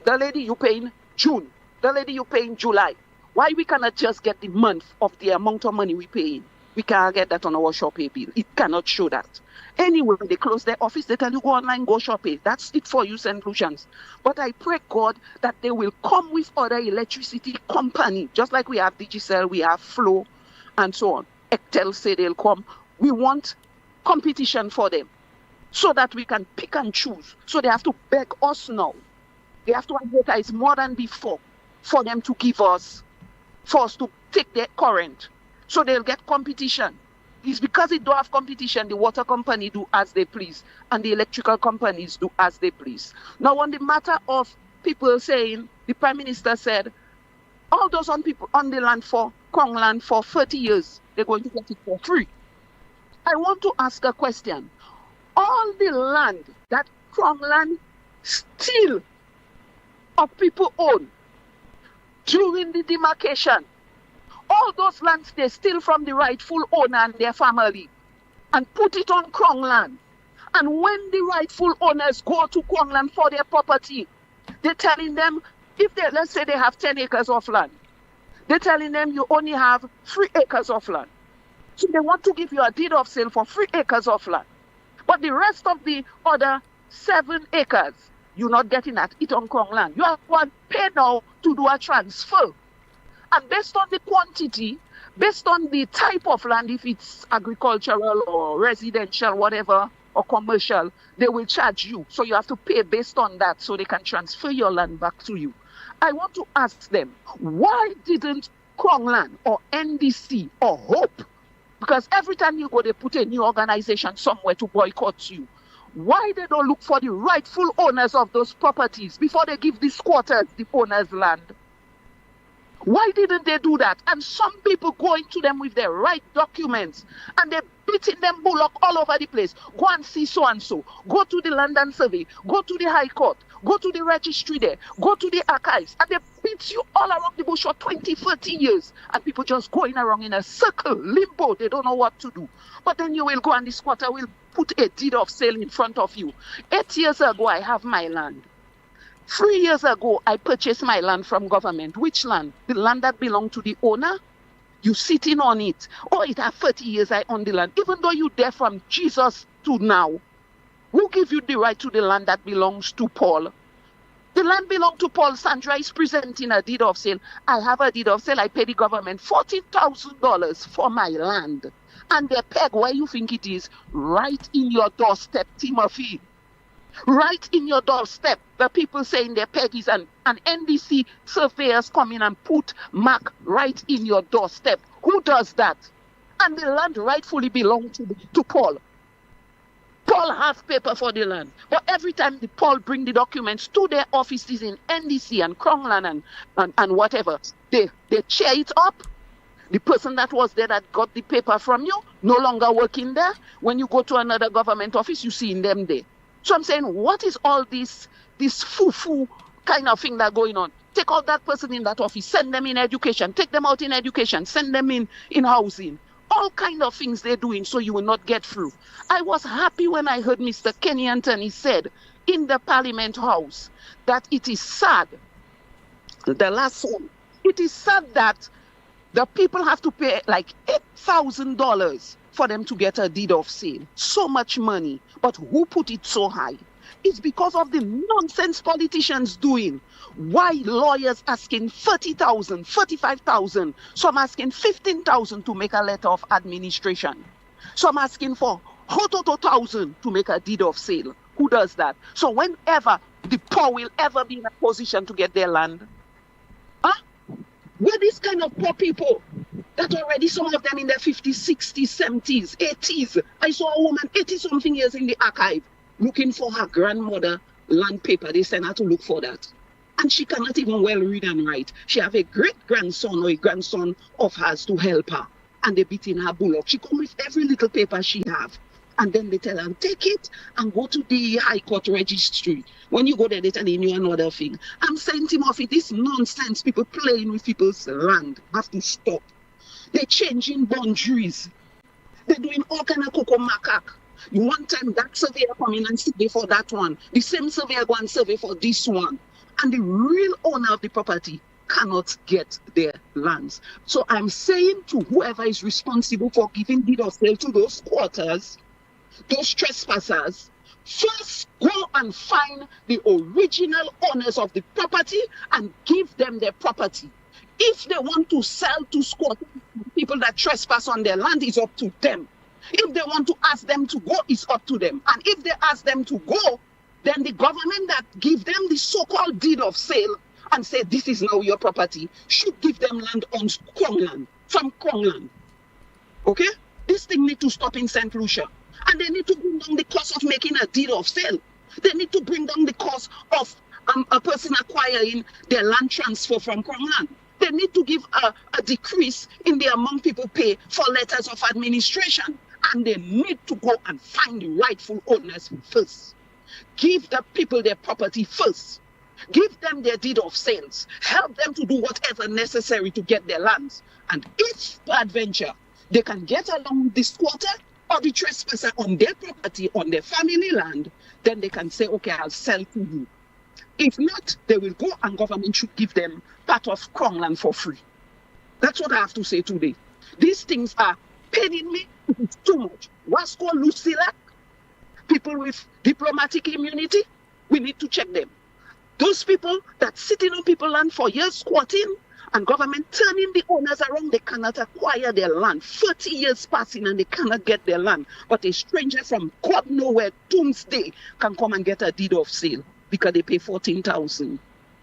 The lady you paying June. The lady you paying July. Why we cannot just get the month of the amount of money we paying? We can't get that on our Shopee bill. It cannot show that. Anyway, when they close their office, they tell you go online, go Shopee. That's it for you, St. Lucians. But I pray God that they will come with other electricity company, just like we have Digicel, we have Flow, and so on. Ectel say they'll come. We want competition for them so that we can pick and choose. So they have to beg us now. They have to advertise more than before for them to give us, for us to take their current. So they'll get competition. It's because it don't have competition, the water company do as they please, and the electrical companies do as they please. Now, on the matter of people saying, the Prime Minister said, all those people on the land for Crown land for 30 years, they're going to get it for free. I want to ask a question. All the land that Crown land still of people own during the demarcation, all those lands they steal from the rightful owner and their family and put it on Crown land. And when the rightful owners go to Crown land for their property, they're telling them, if they, let's say they have 10 acres of land, they're telling them you only have 3 acres of land. So they want to give you a deed of sale for 3 acres of land. But the rest of the other 7 acres, you're not getting at it on Crown land. You have to pay now to do a transfer. And based on the quantity, based on the type of land, if it's agricultural or residential, whatever, or commercial, they will charge you. So you have to pay based on that so they can transfer your land back to you. I want to ask them, why didn't Crown Land or NDC or Hope, because every time you go, they put a new organization somewhere to boycott you. Why they don't look for the rightful owners of those properties before they give the squatters the owner's land? Why didn't they do that? And some people going to them with their right documents and they're beating them bullock all over the place. Go and see so-and-so. Go to the London Survey. Go to the High Court. Go to the registry there. Go to the archives. And they beat you all around the bush for 20, 30 years. And people just going around in a circle, limbo. They don't know what to do. But then you will go and the squatter will put a deed of sale in front of you. 8 years ago, I have my land. 3 years ago, I purchased my land from government. Which land? The land that belonged to the owner? You sitting on it. Oh, it has 30 years I own the land. Even though you there from Jesus to now, who give you the right to the land that belongs to Paul? The land belongs to Paul. Sandra is presenting a deed of sale. I have a deed of sale. I pay the government $40,000 for my land. And they peg where you think it is, right in your doorstep, Timothy. Right in your doorstep. The people saying their peg is an NDC surveyors come in and put mark right in your doorstep. Who does that? And the land rightfully belongs to Paul. Paul has paper for the land. But every time the Paul bring the documents to their offices in NDC and Crongland and whatever, they cheer it up. The person that was there that got the paper from you, no longer working there. When you go to another government office, you see them there. So I'm saying, what is all this foo-foo kind of thing that going on? Take out that person in that office, send them in education, take them out in education, send them in housing. all kind of things they're doing so you will not get through. I was happy when I heard Mr. Kenny Anthony said in the Parliament House that it is sad, the last one, it is sad that the people have to pay like $8,000 for them to get a deed of sale. So much money. But who put it so high? It's because of the nonsense politicians doing. Why lawyers asking 30,000, 45,000, some asking 15,000 to make a letter of administration. Some asking for 100,000 to make a deed of sale. Who does that? So whenever the poor will ever be in a position to get their land, we're this kind of poor people that already, some of them in their 50s, 60s, 70s, 80s. I saw a woman 80-something years in the archive looking for her grandmother land paper. They sent her to look for that. And she cannot even well read and write. She have a great-grandson or a grandson of hers to help her. And they beat in her bullock. She come with every little paper she have. And then they tell her, take it and go to the High Court registry. When you go there, they tell you another thing. I'm saying, Timothy, this nonsense, people playing with people's land, have to stop. They're changing boundaries. They're doing all kind of cocoa macaque. One time that surveyor come in and survey for that one. The same surveyor go and survey for this one. And the real owner of the property cannot get their lands. So I'm saying to whoever is responsible for giving deed of sale to those quarters, those trespassers, first go and find the original owners of the property and give them their property. If they want to sell to squatters, people that trespass on their land, it's up to them. If they want to ask them to go, it's up to them. And if they ask them to go, then the government that give them the so-called deed of sale and say this is now your property should give them land on Krongland, from Krongland. Okay? This thing need to stop in St. Lucia. And they need to bring down the cost of making a deed of sale. They need to bring down the cost of a person acquiring their land transfer from Krongland. They need to give a decrease in the amount people pay for letters of administration. And they need to go and find the rightful owners first. Give the people their property first. Give them their deed of sales. Help them to do whatever necessary to get their lands. And if, peradventure, they can get along with the squatter or the trespasser on their property, on their family land, then they can say, okay, I'll sell to you. If not, they will go and government should give them part of Krongland for free. That's what I have to say today. These things are paining me. It's too much. Wasco, Lucilla, people with diplomatic immunity, we need to check them. Those people that sitting on people's land for years squatting and government turning the owners around, they cannot acquire their land. 30 years passing and they cannot get their land. But a stranger from God nowhere, doomsday, can come and get a deed of sale because they pay 14,000.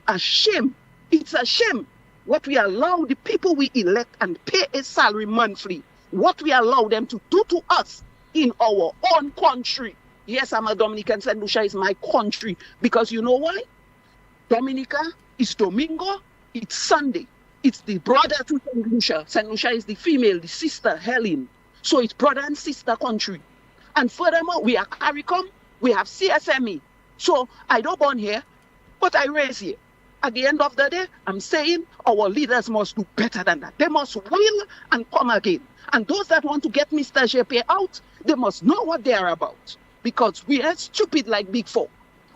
A shame. It's a shame what we allow the people we elect and pay a salary monthly, what we allow them to do to us in our own country. Yes, I'm a Dominican. St. Lucia is my country. Because you know why? Dominica is Domingo, it's Sunday. It's the brother to St. Lucia. St. Lucia is the female, the sister, Helen. So it's brother and sister country. And furthermore, we are CARICOM, we have CSME. So I don't born here, but I raise here. At the end of the day, I'm saying our leaders must do better than that. They must will and come again. And those that want to get Mr. JP out, they must know what they are about. Because we are stupid like Big Four.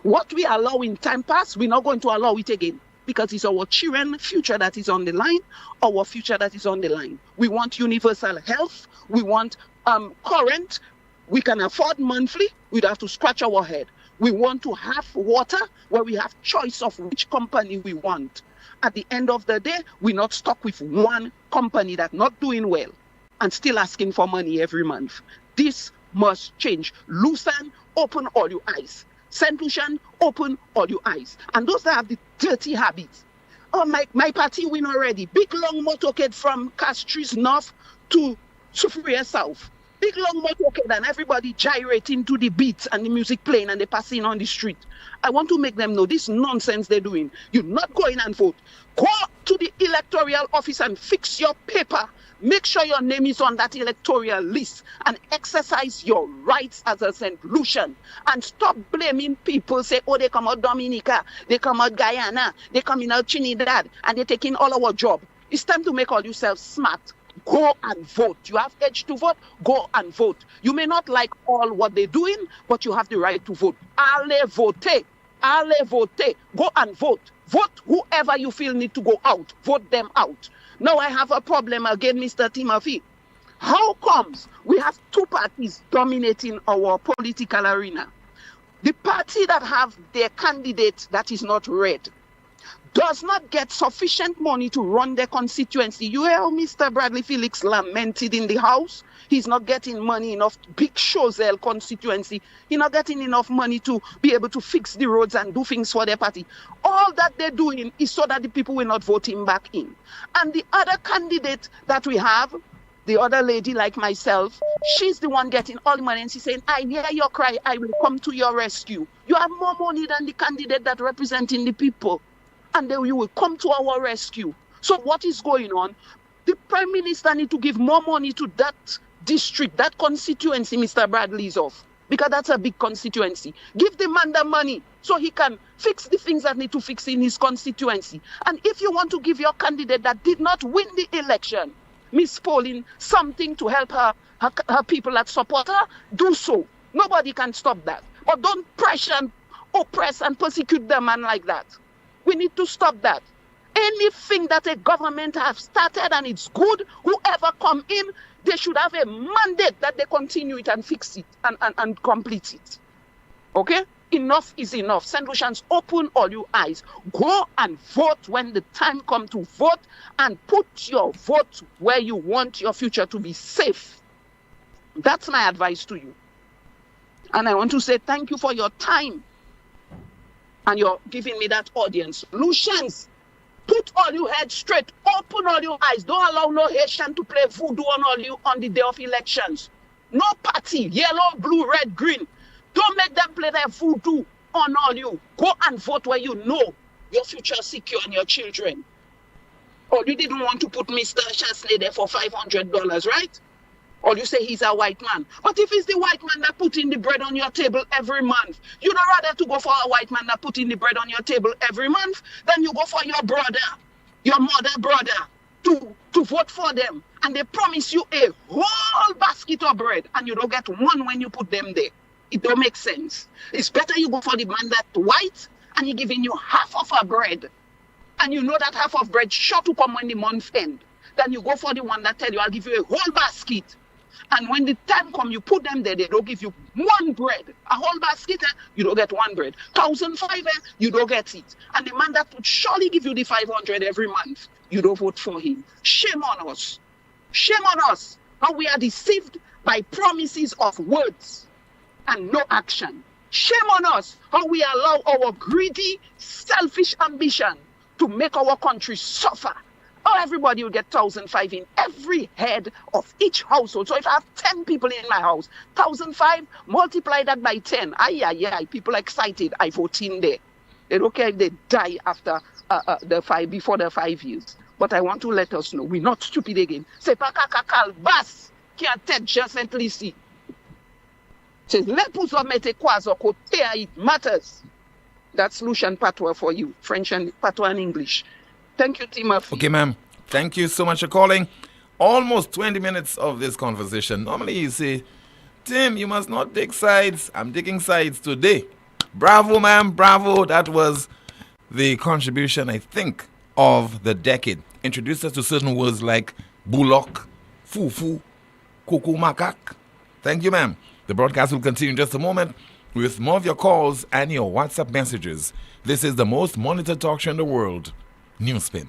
What we allow in time past, we're not going to allow it again. Because it's our children's future that is on the line, our future that is on the line. We want universal health. We want current. We can afford monthly. We'd have to scratch our head. We want to have water where we have choice of which company we want. At the end of the day, we're not stuck with one company that's not doing well and still asking for money every month. This must change. Lucerne, open all your eyes. St. Lucian, open all your eyes. And those that have the dirty habits. Oh, my party win already. Big long motorcade from Castries North to Soufriere South. Big long motorcade and everybody gyrating to the beats and the music playing and they passing on the street. I want to make them know this nonsense they're doing. You're not going and vote. Go to the electoral office and fix your paper. Make sure your name is on that electoral list and exercise your rights as a St. Lucian. And stop blaming people. Say, oh, they come out Dominica, they come out Guyana, they come in out Trinidad, and they're taking all our job. It's time to make all yourselves smart. Go and vote. You have edge to vote, go and vote. You may not like all what they're doing, but you have the right to vote. Allez voter. Allez voter. Go and vote. Vote whoever you feel need to go out. Vote them out. Now I have a problem again, Mr. Timothy. How comes we have two parties dominating our political arena? The party that have their candidate that is not red does not get sufficient money to run their constituency. You hear how Mr. Bradley Felix lamented in the House? He's not getting money enough. Big Chozel constituency. He's not getting enough money to be able to fix the roads and do things for their party. All that they're doing is so that the people will not vote him back in. And the other candidate that we have, the other lady like myself, she's the one getting all the money, and she's saying, I hear your cry, I will come to your rescue. You have more money than the candidate that representing the people, and then you will come to our rescue. So what is going on? The Prime Minister need to give more money to that district, that constituency Mr. Bradley's of, because that's a big constituency. Give the man the money so he can fix the things that need to fix in his constituency. And if you want to give your candidate that did not win the election, Miss Poleon, something to help her people that support her, do so. Nobody can stop that. But don't pressure and oppress and persecute the man like that. We need to stop that. Anything that a government have started and it's good, whoever come in, they should have a mandate that they continue it and fix it and complete it. Okay? Enough is enough. St. Lucians, open all your eyes. Go and vote when the time comes to vote, and put your vote where you want your future to be safe. That's my advice to you. And I want to say thank you for your time. And you're giving me that audience. Lucians, put all your heads straight. Open all your eyes. Don't allow no Haitian to play voodoo on all you on the day of elections. No party, yellow, blue, red, green. Don't make them play their voodoo on all you. Go and vote where you know your future is secure and your children. Or you didn't want to put Mr. Chasley there for $500, right? Or you say he's a white man. But if it's the white man that put in the bread on your table every month, you'd rather to go for a white man that put in the bread on your table every month than you go for your brother, your mother brother, to vote for them. And they promise you a whole basket of bread, and you don't get one when you put them there. It don't make sense. It's better you go for the man that's white and he's giving you half of a bread. And you know that half of bread sure to come when the month end. Then you go for the one that tell you, I'll give you a whole basket. And when the time come, you put them there, they don't give you one bread. A whole basket, you don't get one bread. 1,500, you don't get it. And the man that would surely give you the 500 every month, you don't vote for him. Shame on us. Shame on us. How we are deceived by promises of words and no action. Shame on us how we allow our greedy, selfish ambition to make our country suffer. Oh, everybody will get 1,500 in every head of each household. So if I have 10 people in my house, 1,500, multiply that by 10. People are excited. I vote in there. They don't care if they die after before the 5 years. But I want to let us know we're not stupid again. C'est pas kakakal bas qui a tête just ici. Says l'épouse va mettre quoi au côté, it matters. That's Lucian patois for you, French and patois and English. Thank you, Timothy. Okay, ma'am. Thank you so much for calling. Almost 20 minutes of this conversation. Normally you say, Tim, you must not take sides. I'm taking sides today. Bravo, ma'am. Bravo. That was the contribution, I think, of the decade. Introduced us to certain words like bullock, fufu, kuku makak. Thank you, ma'am. The broadcast will continue in just a moment with more of your calls and your WhatsApp messages. This is the most monitored talk show in the world, NewsSpin.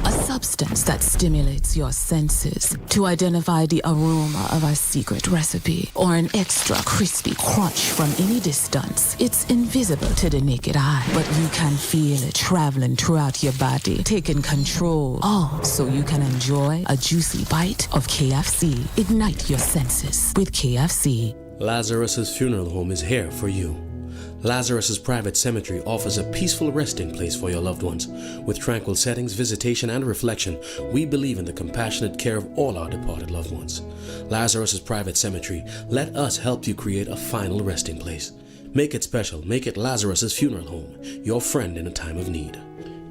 A substance that stimulates your senses to identify the aroma of a secret recipe or an extra crispy crunch from any distance. It's invisible to the naked eye, but you can feel it traveling throughout your body, taking control, all so you can enjoy a juicy bite of KFC. Ignite your senses with KFC. Lazarus's funeral home is here for you. Lazarus's private cemetery offers a peaceful resting place for your loved ones. With tranquil settings, visitation, and reflection, we believe in the compassionate care of all our departed loved ones. Lazarus's private cemetery, let us help you create a final resting place. Make it special. Make it Lazarus's funeral home, your friend in a time of need.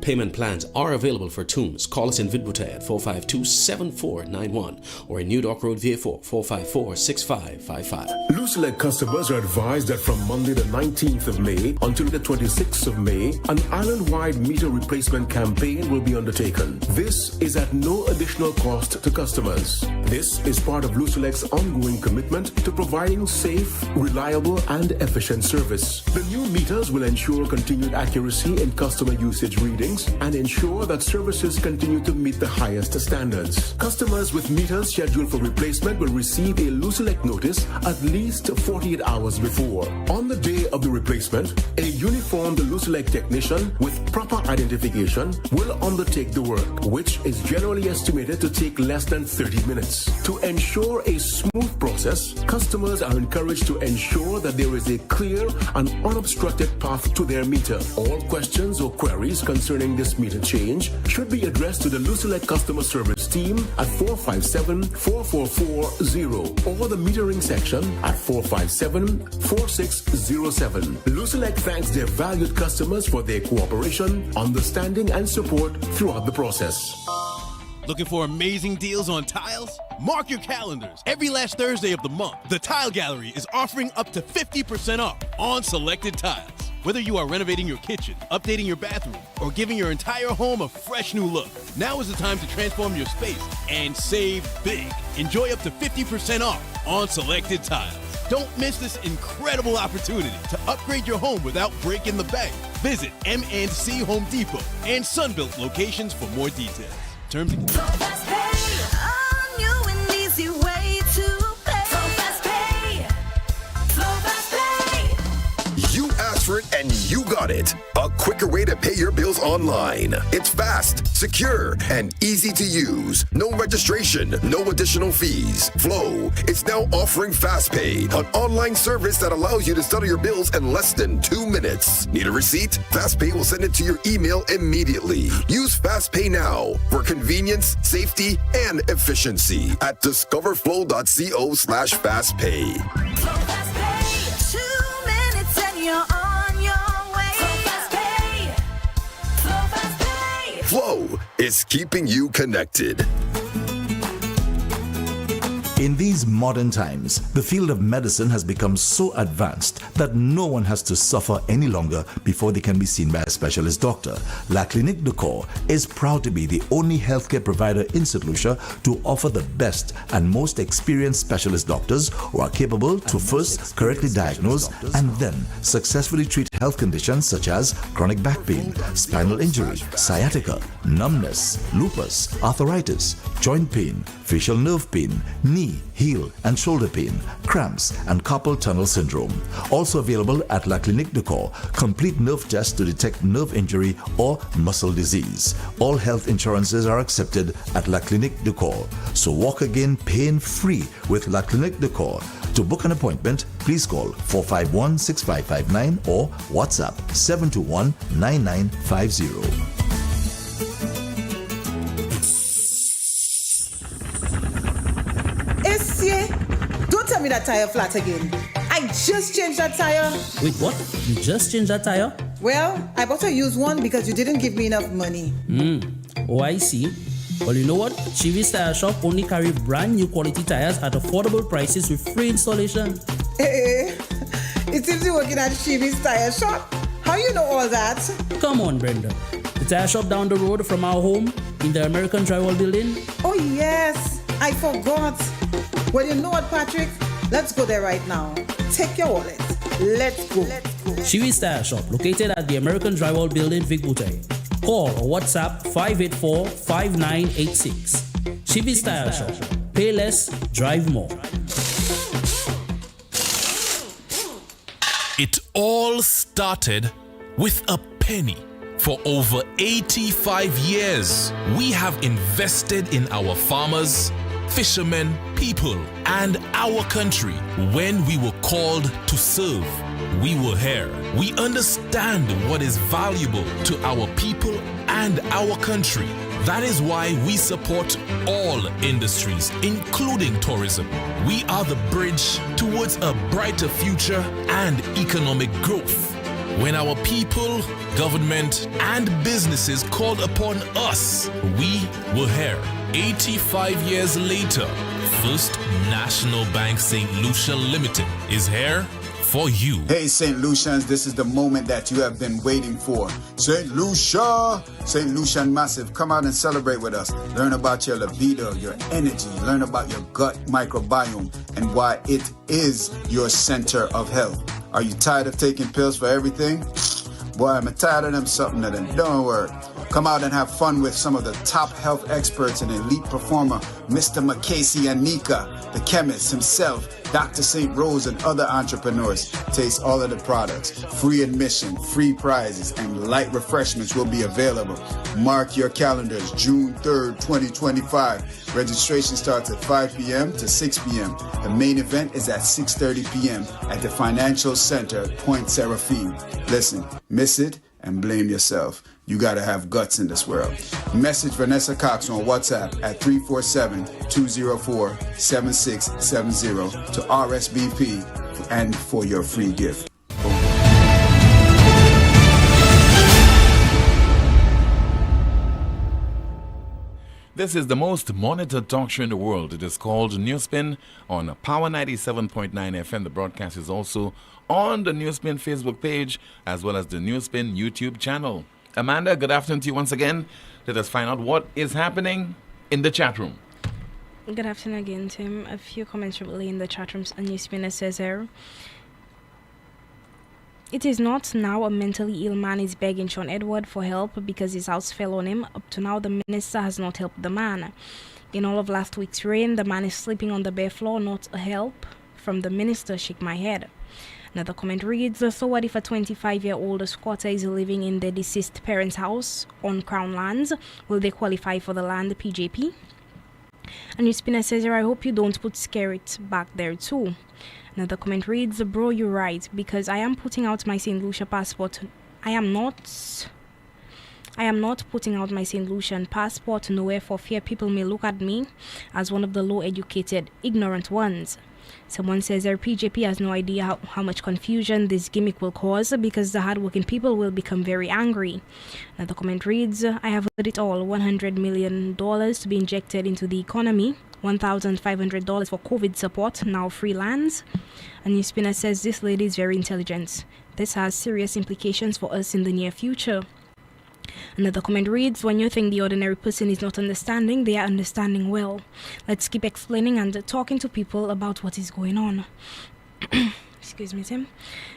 Payment plans are available for tombs. Call us in Vidbutay at 452-7491 or in New Dock Road, VA4, 454-6555. Lucelec customers are advised that from Monday the 19th of May until the 26th of May, an island-wide meter replacement campaign will be undertaken. This is at no additional cost to customers. This is part of Lucelec's ongoing commitment to providing safe, reliable, and efficient service. The new meters will ensure continued accuracy in customer usage readings and ensure that services continue to meet the highest standards. Customers with meters scheduled for replacement will receive a Lucelec notice at least 48 hours before. On the day of the replacement, a uniformed Lucelec technician with proper identification will undertake the work, which is generally estimated to take less than 30 minutes. To ensure a smooth process, customers are encouraged to ensure that there is a clear and unobstructed path to their meter. All questions or queries concerning this meter change should be addressed to the Lucelec customer service team at 457-4440 or the metering section at 457-4607. Lucelec thanks their valued customers for their cooperation, understanding, and support throughout the process. Looking for amazing deals on tiles? Mark your calendars. Every last Thursday of the month, the Tile Gallery is offering up to 50% off on selected tiles. Whether you are renovating your kitchen, updating your bathroom, or giving your entire home a fresh new look, now is the time to transform your space and save big. Enjoy up to 50% off on selected tiles. Don't miss this incredible opportunity to upgrade your home without breaking the bank. Visit M&C Home Depot and Sunbelt locations for more details. Terms and You asked for it and you got it. A quicker way to pay your bills online. It's fast, secure, and easy to use. No registration, no additional fees. Flow is now offering FastPay, an online service that allows you to settle your bills in less than 2 minutes. Need a receipt? FastPay will send it to your email immediately. Use FastPay now for convenience, safety, and efficiency at discoverflow.co/fastpay. Flow is keeping you connected. In these modern times, the field of medicine has become so advanced that no one has to suffer any longer before they can be seen by a specialist doctor. La Clinique de Corps is proud to be the only healthcare provider in St. Lucia to offer the best and most experienced specialist doctors who are capable to first correctly diagnose and then successfully treat health conditions such as chronic back pain, spinal injury, sciatica, numbness, lupus, arthritis, joint pain, facial nerve pain, knee, heel, and shoulder pain, cramps, and carpal tunnel syndrome. Also available at La Clinique de Corps, complete nerve tests to detect nerve injury or muscle disease. All health insurances are accepted at La Clinique de Corps. So walk again pain-free with La Clinique de Corps. To book an appointment, please call 451-6559 or WhatsApp 721-9950. Don't tell me that tire flat again. I just changed that tire. Wait, what? You just changed that tire? Well, I bought a used one because you didn't give me enough money. Oh, I see. Well, you know what? Chivi's Tire Shop only carry brand new quality tires at affordable prices with free installation. It seems you're working at Chivi's Tire Shop. How you know all that? Come on, Brenda. The tire shop down the road from our home in the American Drywall Building. Oh, yes. I forgot. Well, you know what, Patrick? Let's go there right now. Take your wallet. Let's go. Chivi's Tire Shop, located at the American Drywall Building, Vidbutay. Call or WhatsApp 584-5986. Chivi's Tire Shop. Pay less, drive more. It all started with a penny. For over 85 years, we have invested in our farmers, fishermen, people, and our country when we were called to serve. we were here. We understand what is valuable to our people and our country. That is why we support all industries, including tourism. We are the bridge towards a brighter future and economic growth. When our people, government, and businesses called upon us, we were here. 85 years later, First National Bank St. Lucia Limited is here for you. Hey St. Lucians, this is the moment that you have been waiting for. St. Lucia! St. Lucian Massive, come out and celebrate with us. Learn about your libido, your energy, learn about your gut microbiome and why it is your center of health. Are you tired of taking pills for everything? Boy, I'm tired of them something that don't work. Come out and have fun with some of the top health experts and elite performer, Mr. McCasey and Nika, the chemist himself, Dr. St. Rose, and other entrepreneurs. Taste all of the products. Free admission, free prizes, and light refreshments will be available. Mark your calendars, June 3rd, 2025. Registration starts at 5 p.m. to 6 p.m. The main event is at 6:30 p.m. at the Financial Center at Point Seraphine. Listen, miss it and blame yourself. You gotta have guts in this world. Message Vanessa Cox on WhatsApp at 347-204-7670 to RSVP and for your free gift. This is the most monitored talk show in the world. It is called NewsSpin on Power 97.9 FM. The broadcast is also on the NewsSpin Facebook page as well as the NewsSpin YouTube channel. Amanda, good afternoon to you once again. Let us find out what is happening in the chat room. Good afternoon again, Tim. A few comments really in the chat rooms. A NewsSpinner says here, it is not now a mentally ill man is begging Sean Edward for help because his house fell on him. Up to now, the minister has not helped the man. In all of last week's rain, the man is sleeping on the bare floor, not a help from the minister. Shake my head. Another comment reads, so what if a 25-year-old squatter is living in their deceased parents' house on Crown lands? Will they qualify for the land PJP? And NewsSpinner says, I hope you don't put Skerrit back there too. Another comment reads, bro, you're right, because I am putting out my St. Lucia passport. I am not putting out my St. Lucian passport nowhere for fear people may look at me as one of the low-educated, ignorant ones. Someone says their PJP has no idea how much confusion this gimmick will cause because the hardworking people will become very angry. Another comment reads, I have heard it all, $100 million to be injected into the economy, $1,500 for COVID support, now free lands. And NewsSpinner says this lady is very intelligent. This has serious implications for us in the near future. Another comment reads, when you think the ordinary person is not understanding, they are understanding well. Let's keep explaining and talking to people about what is going on. Excuse me, Tim.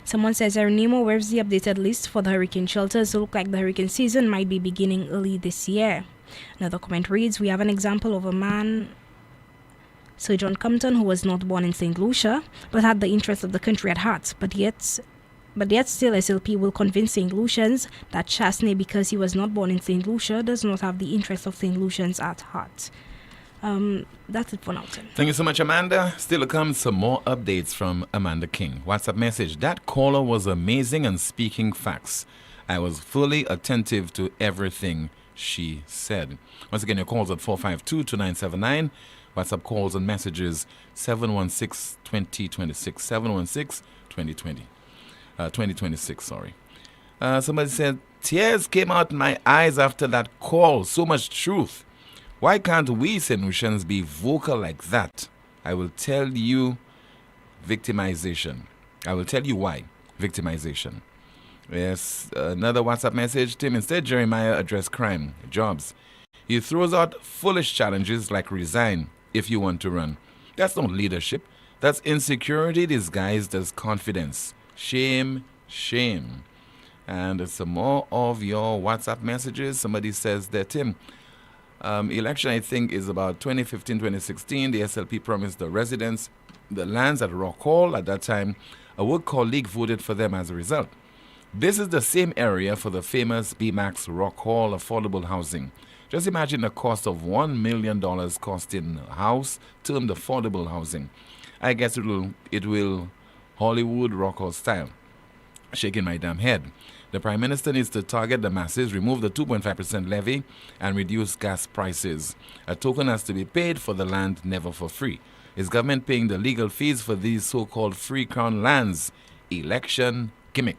Someone says, Nemo, where's the updated list for the hurricane shelters? It looks like the hurricane season might be beginning early this year. Another comment reads, we have an example of a man, Sir John Compton, who was not born in St. Lucia, but had the interests of the country at heart, but yet still SLP will convince St. Lucians that Chasney, because he was not born in St. Lucia, does not have the interests of St. Lucians at heart. That's it for now, Tim. Thank you so much, Amanda. Still comes some more updates from Amanda King. WhatsApp message, that caller was amazing and speaking facts. I was fully attentive to everything she said. Once again, your calls at 452-2979. WhatsApp calls and messages 716-2026, 2026, sorry. Somebody said, tears came out my eyes after that call. So much truth. Why can't we St. Lucians be vocal like that? I will tell you victimization. I will tell you why. Victimization. Yes, another WhatsApp message. Tim, instead Jeremiah address crime, jobs. He throws out foolish challenges like resign if you want to run. That's not leadership. That's insecurity disguised as confidence. Shame, shame. And some more of your WhatsApp messages. Somebody says that, Tim, election I think is about 2015-2016. The SLP promised the residents the lands at Rock Hall. At that time, a work colleague voted for them as a result. This is the same area for the famous BMAX Rock Hall affordable housing. Just imagine the cost of $1 million costing a house termed affordable housing. I guess it will Hollywood Rock Hall style. shaking my damn head. The Prime Minister needs to target the masses, remove the 2.5% levy, and reduce gas prices. A token has to be paid for the land, never for free. Is government paying the legal fees for these so-called free crown lands? Election gimmick.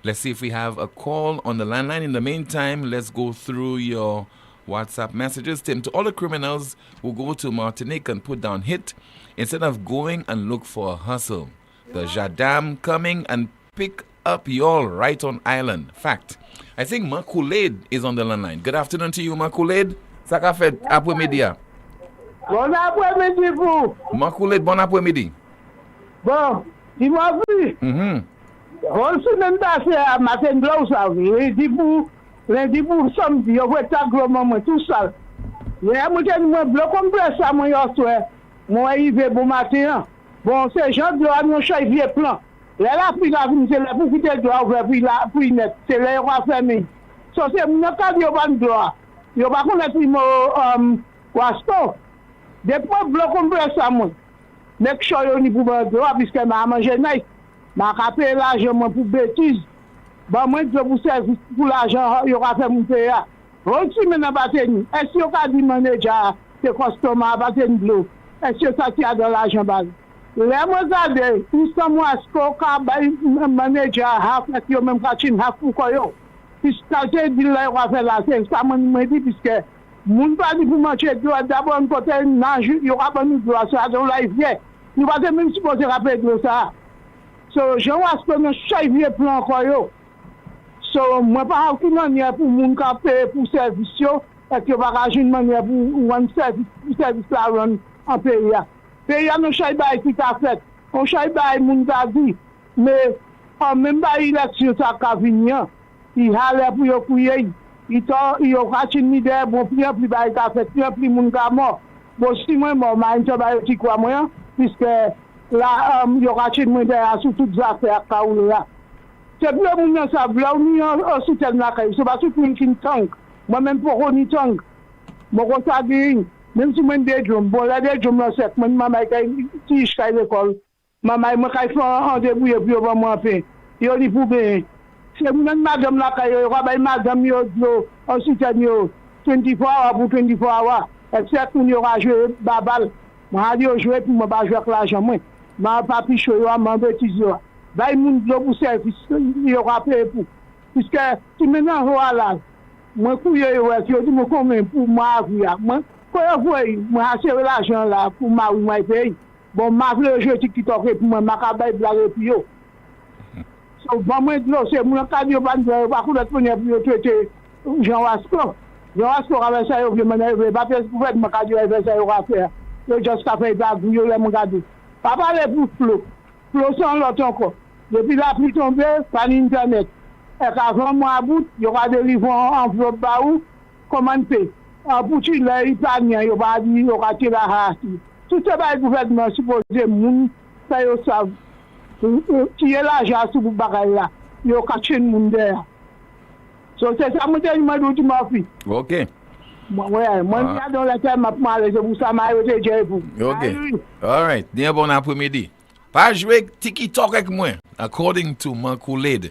Let's see if we have a call on the landline. In the meantime, let's go through your WhatsApp messages. Tim, to all the criminals who go to Martinique and put down hit, instead of going and look for a hustle, the Jadam coming and pick up y'all right on island. Fact. I think Makulade is on the landline. Good afternoon to you, Makulade. Sakafet, après media. Bon après-midi vous. Makulade, bon après-midi. Bon, dis-moi vu. On se même passé à matin blanc, ça lundi pour samedi, on va t'aglo maman tout ça. Mais moi je bloc complet ça moi hier moi arrivé bon matin. Bon, c'est gens de la nous vieux plan. Là puis la vie c'est la pour quitter doit ouvrir puis la puis net, c'est là on va fermer. Ça c'est mon cas yo pas droit. Yo pas connaître mo wasto. Depuis bloc complet ça moi. Make sure yo ni pour droit puisque m'a manger nice. M'a capé l'argent pour bêtise. Bon moi je vous service pour l'argent yo va faire mon payer. Roti maintenant bateni. Est-ce que ka dit manager c'est customer bateni bleu. Est-ce que ça tient dans l'argent base? Les mots nous sommes à ce qu'on manager half et yo même ka chin half pour koyo. Puisque j'ai dit là on va faire la c'est ça me dit puisque moun pas dit pour marcher d'abord un côté nage yo va pas nous droit ça dans la vie. Nous pas même supposé rappeler de ça. So je vois ce que nous chavier plan koyo. So moi pas aucune manière pour moun ka payer pour service yo et que pas une manière pour un service là run en pays. Pays nous chay bay qui ta fait. On chay bay moun ta dit mais en même pas élection ça ka venir. Il a pour yo couiller. Il a une idée bon plus bay ta fait plus moun ka mort. Bon si moi mort ma antibiotique quoi moi puisque là il y aura une idée sur toutes les affaires ka ou là. C'est plus moun ça vla ou aussi tel na kay. C'est pas tout moun qui tank. Moi même pour on tank. Moi ko ça gagne. Même si moi des jom bon là des jom là c'est moi maman kay ti à l'école. Maman moi kay faire en débrouiller puis on va moi faire. Yo li pour bien. C'est même madame là kay yo ba madame yo aussi tel yo 24 hours pour 24 hours. Except on y aura joué babal. Moi dit jouer pour moi pas jouer avec l'argent moi. Ma papi chaud yo m'a bêtise yo. Bay moun pour service il aura payé pour. Puisque si maintenant voilà moi couiller yo dit moi combien pour moi moi moi acheter l'argent là pour moi payer. Bon ma le jeu TikTok pour moi ma ka bay blague puis yo. So bon moi c'est mon cas yo pas connaître pour yo traiter Jean Wasco. Jean Wasco avec ça yo mener pas pour faire ma ka yo avec ça yo va faire. Yo juste ka faire blague yo le mon garder. Pas parler pour Flo sans l'autre encore. Depuis la pluie tombée par internet. Et avant moi à bout, il y aura des livres en enveloppe ba ou comment payer. Pour tu là il pas rien, il va dire il aura tiré la race. Tout ça va gouvernement supposé moun ça yo savent. Qui est l'argent sur bagaille là. Yo caché moun derrière. So c'est ça moi dit ma fille. OK. Ouais, moi dans la terre m'a parlé c'est pour ça m'a été dire pour. OK. All right. Bien bon après-midi. Pas jouer TikTok avec moi. According to Makulade.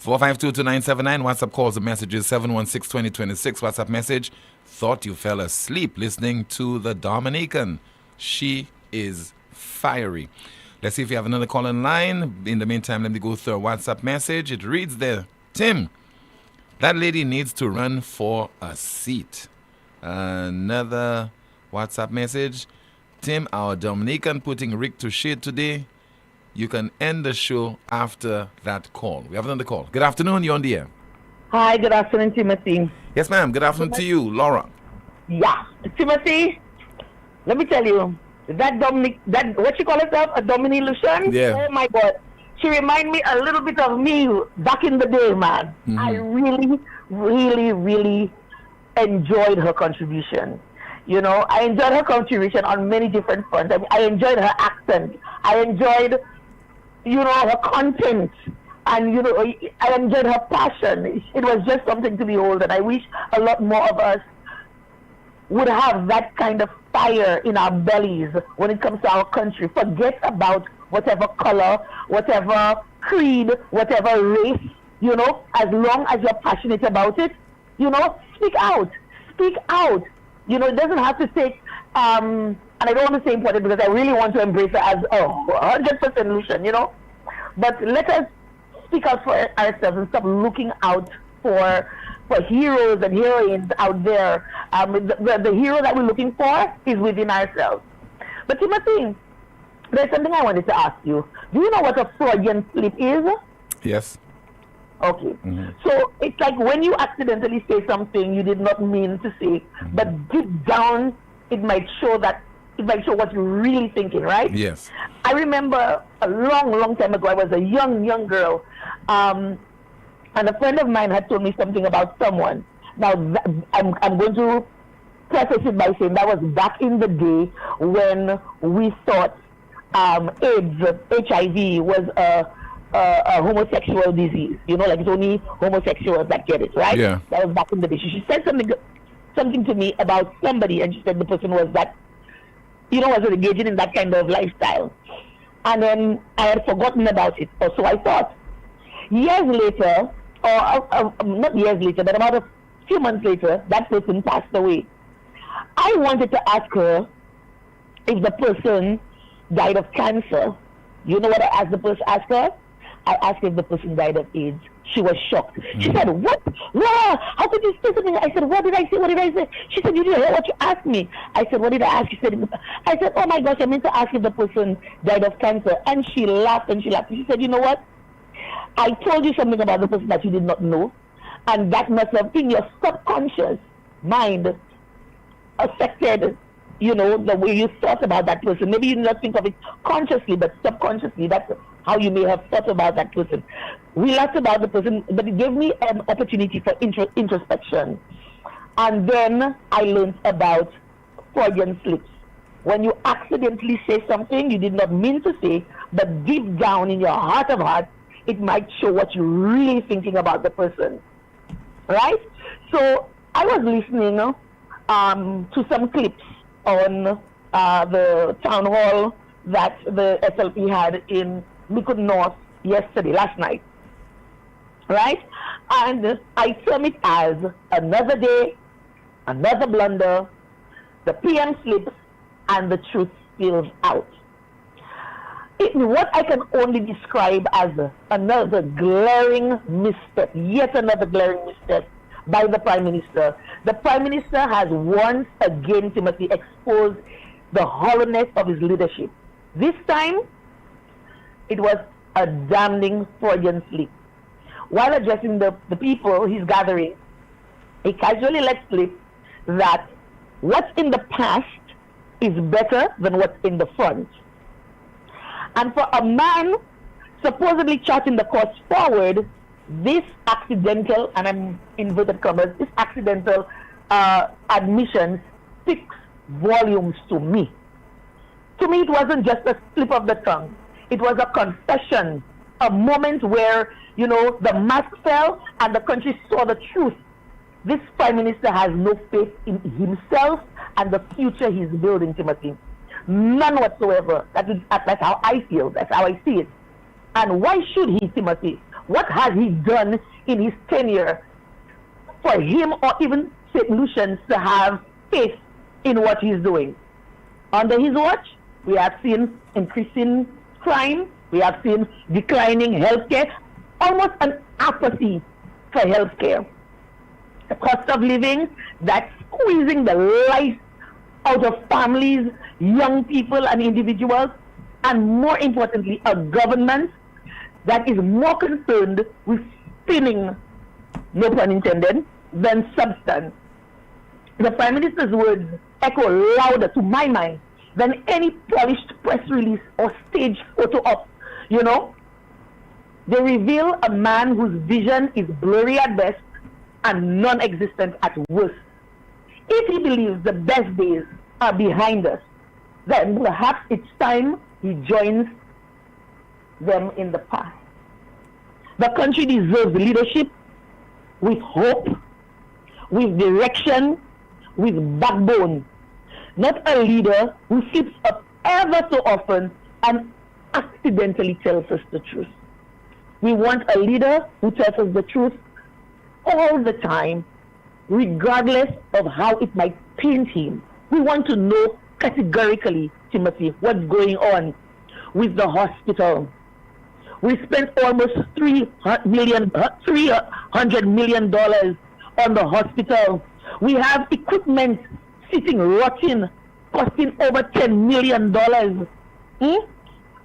4522979 WhatsApp calls and messages 716-2026 WhatsApp message. Thought you fell asleep listening to the Dominican. She is fiery. Let's see if we have another call in line. In the meantime, let me go through a WhatsApp message. It reads there, Tim, that lady needs to run for a seat. Another WhatsApp message. Tim, our Dominican putting Rick to shit today. You can end the show after that call. We have another call. Good afternoon, you're on the air. Hi, good afternoon, Timothy. Yes, ma'am. Good afternoon to you, Laura. Yeah, Timothy, let me tell you, that what you call herself, a Dominican? Yeah. Oh my God. She remind me a little bit of me back in the day, man. Mm-hmm. I really, really, really enjoyed her contribution. You know, I enjoyed her contribution on many different fronts. I enjoyed her accent. I enjoyed, her content. And, I enjoyed her passion. It was just something to behold. And I wish a lot more of us would have that kind of fire in our bellies when it comes to our country. Forget about whatever color, whatever creed, whatever race, you know, as long as you're passionate about it, you know, speak out. Speak out. You know, it doesn't have to take, and I don't want to say important because I really want to embrace it as 100% solution, you know. But let us speak out for ourselves and stop looking out for heroes and heroines out there. The hero that we're looking for is within ourselves. But Timothy, there's something I wanted to ask you. Do you know what a Freudian slip is? Yes. Okay. So it's like when you accidentally say something you did not mean to say, but deep down it might show what you're really thinking, right? Yes. I remember a long time ago, I was a young girl, and a friend of mine had told me something about someone. Now, I'm going to preface it by saying that was back in the day when we thought AIDS, HIV, was a homosexual disease. You know, like it's only homosexuals that get it, right? Yeah. That was back in the day. She said something to me about somebody, and she said the person was that, you know, was engaging in that kind of lifestyle. And then I had forgotten about it, or so I thought. Years later, or not years later, but about a few months later, that person passed away. I wanted to ask her if the person died of cancer. You know what I asked her? I asked if the person died of AIDS. She was shocked. She said, "What? Wow, how could you say something?" I said, "What did I say? What did I say?" She said, "You didn't hear what you asked me." I said, "What did I ask?" She said, "I said, oh my gosh, I meant to ask if the person died of cancer." And she laughed and she laughed. She said, "You know what? I told you something about the person that you did not know, and that must have in your subconscious mind affected, you know, the way you thought about that person. Maybe you did not think of it consciously, but subconsciously, that's how you may have thought about that person." We laughed about the person, but it gave me an opportunity for introspection. And then I learned about Freudian slips. When you accidentally say something you did not mean to say, but deep down in your heart of hearts, it might show what you're really thinking about the person. Right? So I was listening to some clips on the town hall that the SLP had in Liquid North last night. Right? And I term it as another day, another blunder, the PM slips, and the truth spills out. What I can only describe as another glaring misstep, yet another glaring misstep by the Prime Minister. The Prime Minister has once again, Timothy, exposed the hollowness of his leadership. This time, it was a damning Freudian slip. While addressing the people he's gathering, he casually let slip that what's in the past is better than what's in the front. And for a man supposedly charting the course forward, this accidental, and I'm inverted commas, this accidental admission speaks volumes to me. To me, it wasn't just a slip of the tongue. It was a confession, a moment where, you know, the mask fell and the country saw the truth. This Prime Minister has no faith in himself and the future he's building, Timothy. None whatsoever. That's how I feel. That's how I see it. And why should he, Timothy? What has he done in his tenure for him or even St. Lucians to have faith in what he's doing? Under his watch, we have seen increasing crime. We have seen declining healthcare, almost an apathy for healthcare. The cost of living that's squeezing the life out of families, young people and individuals, and more importantly, a government that is more concerned with spinning, no pun intended, than substance. The Prime Minister's words echo louder to my mind than any polished press release or stage photo op. You know, they reveal a man whose vision is blurry at best and non-existent at worst. If he believes the best days are behind us, then perhaps it's time he joins them in the past. The country deserves leadership with hope, with direction, with backbone. Not a leader who slips up ever so often and accidentally tells us the truth. We want a leader who tells us the truth all the time, regardless of how it might pain him. We want to know categorically, Timothy, what's going on with the hospital. We spent almost $300 million on the hospital. We have equipment sitting rotting, costing over $10 million.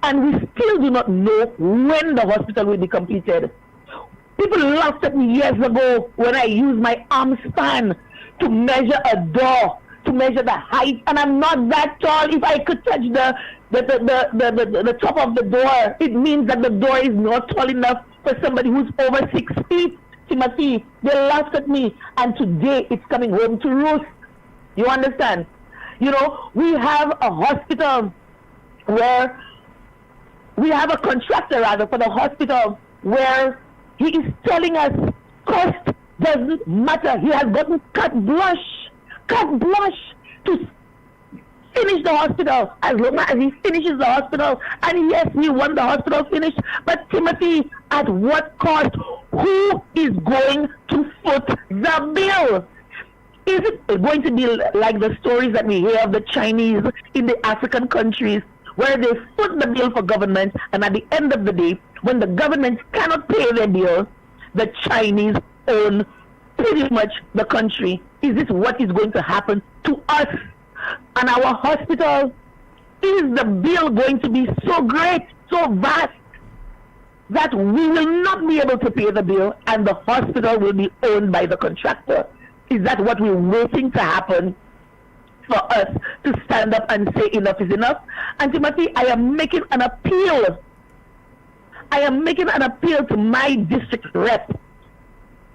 And we still do not know when the hospital will be completed. People laughed at me years ago when I used my arm span to measure a door, to measure the height, and I'm not that tall. If I could touch the top of the door, it means that the door is not tall enough for somebody who's over 6 feet. Timothy, they laughed at me, and today it's coming home to roost. You understand? You know, we have a hospital where we have a contractor rather for the hospital where he is telling us cost doesn't matter. He has gotten carte blanche to finish the hospital as long as he finishes the hospital. And yes, we want the hospital finished, but Timothy, at what cost? Who is going to foot the bill? Is it going to be like the stories that we hear of the Chinese in the African countries, where they foot the bill for government, and at the end of the day, when the government cannot pay their bill, the Chinese own pretty much the country? Is this what is going to happen to us and our hospital? Is the bill going to be so great, so vast, that we will not be able to pay the bill and the hospital will be owned by the contractor? Is that what we're waiting to happen for us to stand up and say enough is enough? And Timothy, I am making an appeal. I am making an appeal to my district rep,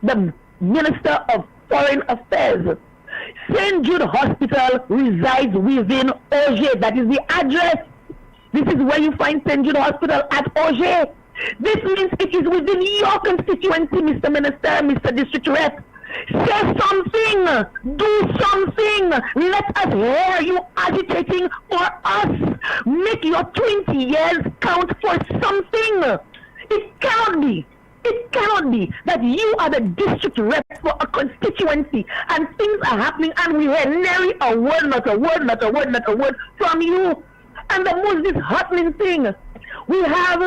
the Minister of Foreign Affairs. St. Jude Hospital resides within Auger. That is the address. This is where you find St. Jude Hospital, at Auger. This means it is within your constituency, Mr. Minister, Mr. District Rep. Say something. Do something. Let us hear you agitating for us. Make your 20 years count for something. It cannot be. It cannot be that you are the district rep for a constituency and things are happening and we hear nary a word, not a word, not a word, not a word from you. And the most disheartening thing, we have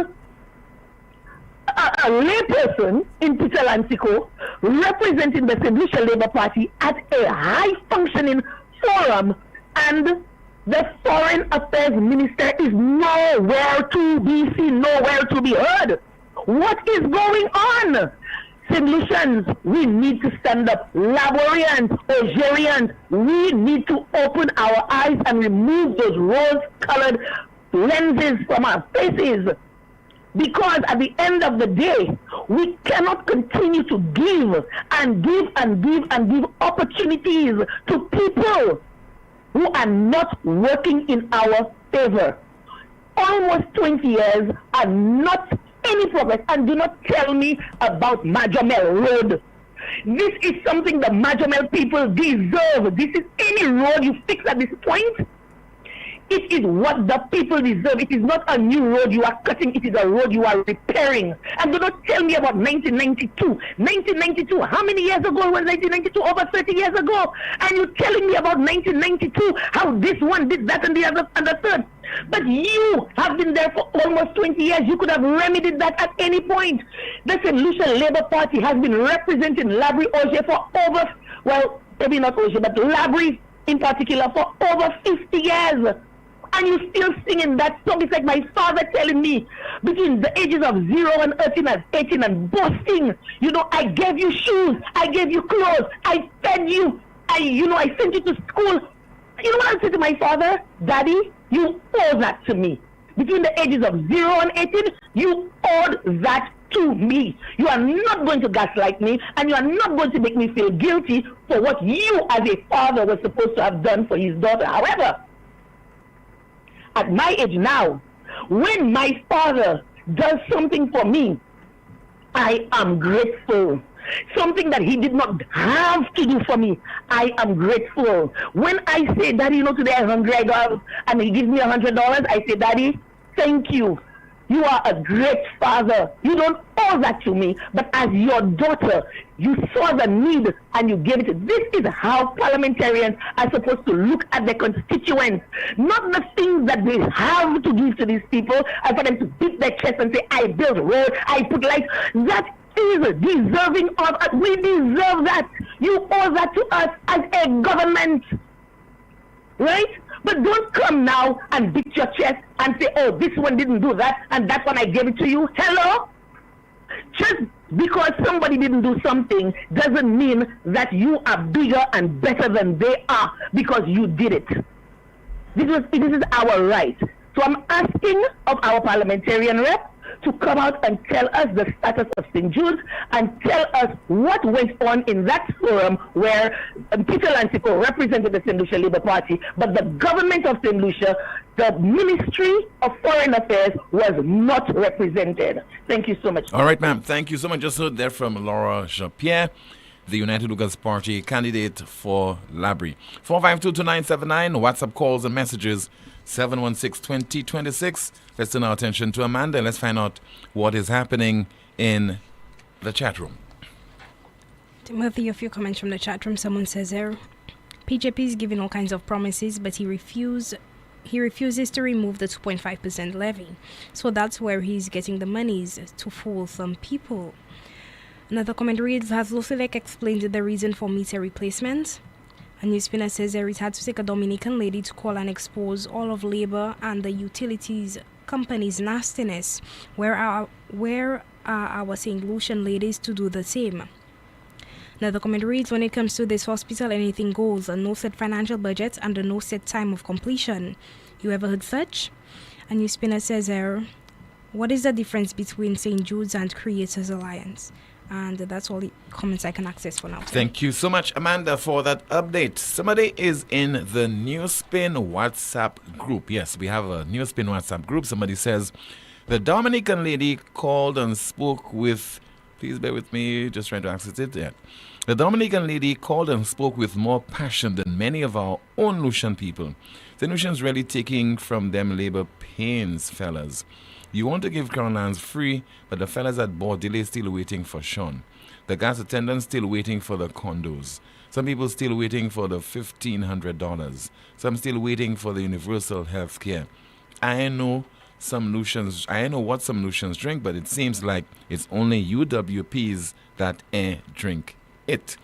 a layperson in Peter Lancico representing the St. Lucia Labour Party at a high-functioning forum, and the Foreign Affairs Minister is nowhere to be seen, nowhere to be heard. What is going on? St. Lucians, we need to stand up. Laborians, Algerians, we need to open our eyes and remove those rose-colored lenses from our faces. Because at the end of the day, we cannot continue to give and give and give and give opportunities to people who are not working in our favor. Almost 20 years are not any progress. And do not tell me about Majomel Road. This is something the Majomel people deserve. This is any road you fix at this point. It is what the people deserve. It is not a new road you are cutting. It is a road you are repairing. And do not tell me about 1992. 1992, how many years ago was 1992? Over 30 years ago. And you're telling me about 1992, how this one did that and the other and the third. But you have been there for almost 20 years. You could have remedied that at any point. The St. Lucia Labour Party has been representing Labrie Auger for over, well, maybe not Auger, but Labrie in particular for over 50 years. And you're still singing that song. It's like my father telling me between the ages of 0 and 18 and boasting. You know, I gave you shoes. I gave you clothes. I fed you. I sent you to school. You know what I said to my father? Daddy, you owe that to me. Between the ages of 0 and 18, you owed that to me. You are not going to gaslight me, and you are not going to make me feel guilty for what you as a father was supposed to have done for his daughter. However, at my age now, when my father does something for me, I am grateful. Something that he did not have to do for me, I am grateful. When I say, Daddy, today I'm hungry, I go out, and he gives me $100, I say, Daddy, thank you. You are a great father. You don't owe that to me, but as your daughter, you saw the need and you gave it. This is how parliamentarians are supposed to look at their constituents, not the things that they have to give to these people and for them to beat their chest and say, I built roads, I put lights. That is deserving of us. We deserve that. You owe that to us as a government. Right? But don't come now and beat your chest and say, oh, this one didn't do that, and that one I gave it to you. Hello? Just because somebody didn't do something doesn't mean that you are bigger and better than they are because you did it. This is our right. So I'm asking of our parliamentarian rep to come out and tell us the status of St. Jude's and tell us what went on in that forum where Peter Lancico represented the St. Lucia Labour Party, but the government of St. Lucia, the Ministry of Foreign Affairs, was not represented. Thank you so much. All right, ma'am. Thank you so much. Just heard there from Laura Jean-Pierre, the United Lucas Party candidate for Labrie. 4522979, WhatsApp calls and messages 716-2026. Let's turn our attention to Amanda. Let's find out what is happening in the chat room. Timothy, a few comments from the chat room. Someone says there, PJP is giving all kinds of promises, but he refuses to remove the 2.5% levy. So that's where he's getting the monies to fool some people. Another comment reads, has Lucelec explained the reason for meter replacement? A NewsSpinner says there it had to take a Dominican lady to call and expose all of Labour and the utilities company's nastiness. Where are our St. Lucian ladies to do the same? Another comment reads, when it comes to this hospital, anything goes, a no set financial budget and a no set time of completion. You ever heard such? A NewsSpinner says there, what is the difference between St. Jude's and Creators Alliance? And that's all the comments I can access for now. Thank you so much, Amanda, for that update. Somebody is in the NewsSpin WhatsApp group. Yes, we have a NewsSpin WhatsApp group. Somebody says, the Dominican lady called and spoke with... Please bear with me, just trying to access it. Yeah. The Dominican lady called and spoke with more passion than many of our own Lucian people. The Lucians really taking from them labor pains, fellas. You want to give Crown lands free, but the fellas at Bordelais still waiting for Sean. The gas attendants still waiting for the condos. Some people still waiting for the $1,500. Some still waiting for the universal health care. I know what some Lucians drink, but it seems like it's only UWPs that drink it.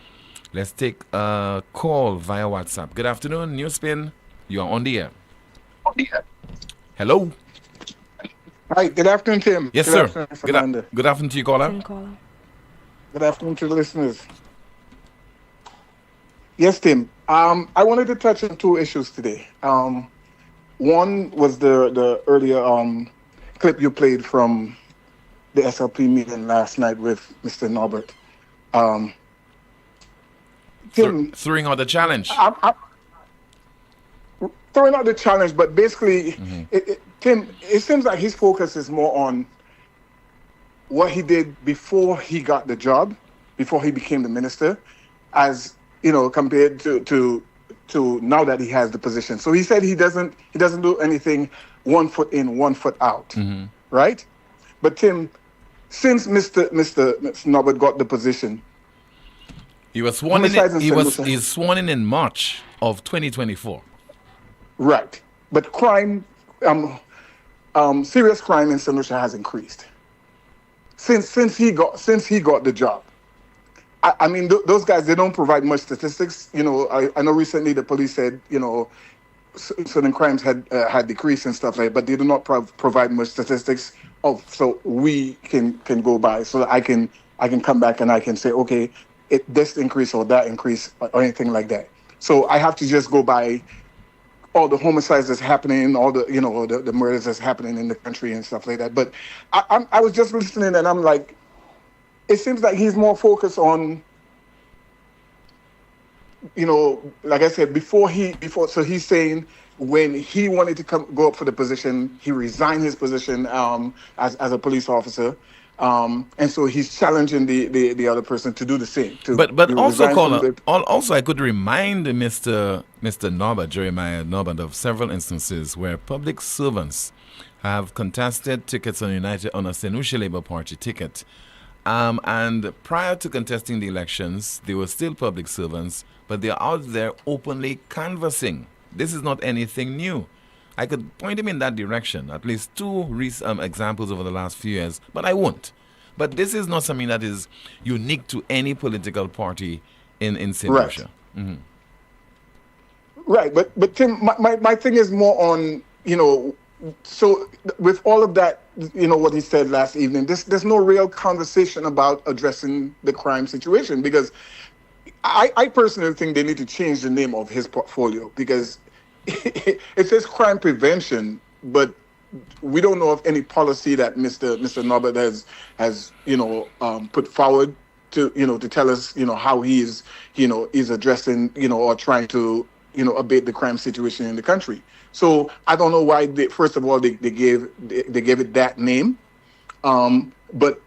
Let's take a call via WhatsApp. Good afternoon, NewsSpin. You are on the air. Hello. Hi, good afternoon, Tim. Yes, good sir. Afternoon, good afternoon to you, caller. Good afternoon to the listeners. Yes, Tim. I wanted to touch on two issues today. One was the earlier clip you played from the SLP meeting last night with Mr. Norbert. Tim, throwing out the challenge. Throwing out the challenge, but basically, Tim, it seems like his focus is more on what he did before he got the job, before he became the minister, as compared to now that he has the position. So he said he doesn't do anything 1 foot in, 1 foot out, right? But Tim, since Mr. Norbert got the position, he was sworn in. He's sworn in March of 2024. Right, but crime, serious crime in St. Lucia has increased since he got the job. I mean, those guys, they don't provide much statistics. I know recently the police said certain crimes had decreased and stuff like that, but they do not provide much statistics so we can go by, so that I can come back and I can say, okay, this increase or that increase or anything like that. So I have to just go by all the homicides that's happening, all the the murders that's happening in the country and stuff like that. But I was just listening and I'm like, it seems like he's more focused on, like I said, so he's saying when he wanted to go up for the position, he resigned his position as a police officer. And so he's challenging the other person to do the same. But also, caller, also I could remind Mr. Norbert, Jeremiah Norbert, of several instances where public servants have contested tickets on a St. Lucia Labour Party ticket. And prior to contesting the elections, they were still public servants, but they're out there openly canvassing. This is not anything new. I could point him in that direction, at least two examples over the last few years, but I won't. But this is not something that is unique to any political party in St. Lucia. Mm-hmm. Right, but Tim, my thing is more on, so with all of that, what he said last evening, there's no real conversation about addressing the crime situation, because I personally think they need to change the name of his portfolio, because it says crime prevention, but we don't know of any policy that Mr. Norbert has put forward to tell us how he is addressing or trying to abate the crime situation in the country. So I don't know why first of all they gave it that name, but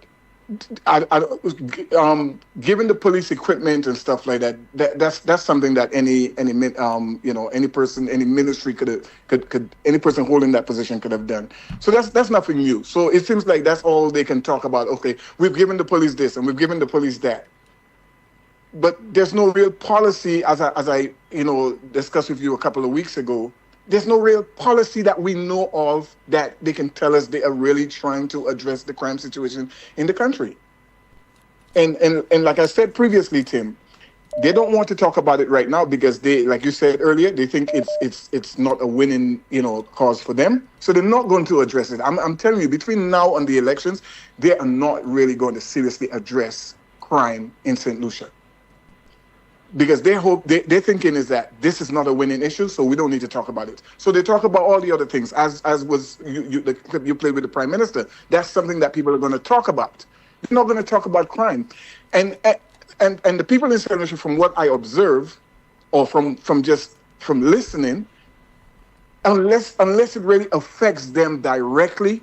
given the police equipment and stuff like that, that's something that any person, any ministry could any person holding that position could have done. So that's nothing new. So it seems like that's all they can talk about. Okay, we've given the police this and we've given the police that, but there's no real policy. As I discussed with you a couple of weeks ago, there's no real policy that we know of that they can tell us they are really trying to address the crime situation in the country. And like I said previously, Tim, they don't want to talk about it right now because they, like you said earlier, they think it's not a winning cause for them. So they're not going to address it. I'm telling you, between now and the elections, they are not really going to seriously address crime in St. Lucia. Because their thinking is that this is not a winning issue, so we don't need to talk about it. So they talk about all the other things, as was the clip you played with the Prime Minister. That's something that people are going to talk about. They're not going to talk about crime, and the people in St. Lucia, from what I observe, or from listening, unless it really affects them directly,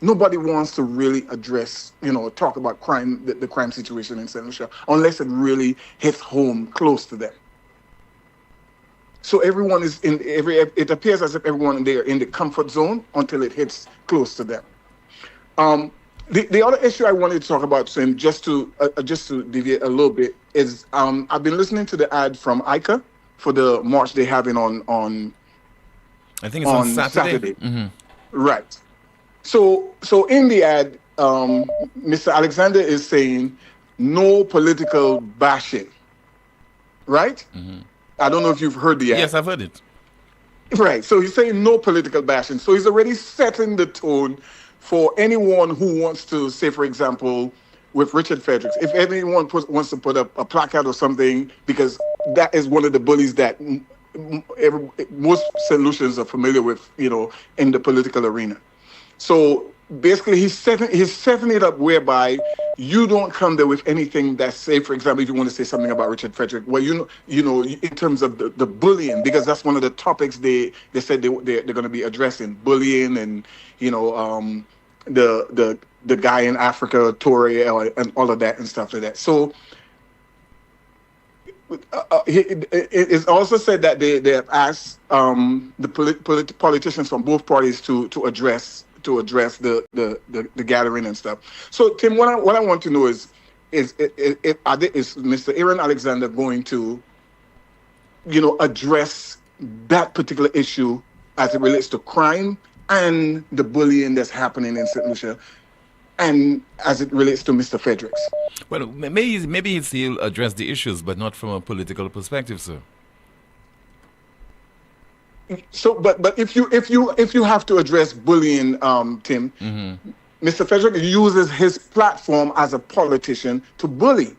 nobody wants to really address, talk about crime, the crime situation in St. Lucia, unless it really hits home close to them. So everyone is it appears as if everyone there in the comfort zone until it hits close to them. The other issue I wanted to talk about, Sim, just to deviate a little bit, is I've been listening to the ad from ICA for the march they're having on I think it's on Saturday. Mm-hmm. Right. So in the ad, Mr. Alexander is saying no political bashing, right? Mm-hmm. I don't know if you've heard the ad. Yes, I've heard it. Right. So he's saying no political bashing. So he's already setting the tone for anyone who wants to, say, for example, with Richard Fredericks, if anyone wants to put up a placard or something, because that is one of the bullies that most St. Lucians are familiar with, in the political arena. So basically, he's setting it up whereby you don't come there with anything that, say, for example, if you want to say something about Richard Frederick, well, in terms of the bullying, because that's one of the topics they said they're going to be addressing, bullying and the guy in Africa, Toure, and all of that and stuff like that. So it's also said that they have asked the politicians from both parties to address the gathering and stuff. So Tim, what I want to know is Mr. Aaron Alexander going to address that particular issue as it relates to crime and the bullying that's happening in St. Lucia, and as it relates to Mr. Fredericks? Well, maybe he'll address the issues, but not from a political perspective, sir. So, but if you have to address bullying, Tim, mm-hmm. Mr. Frederick uses his platform as a politician to bully.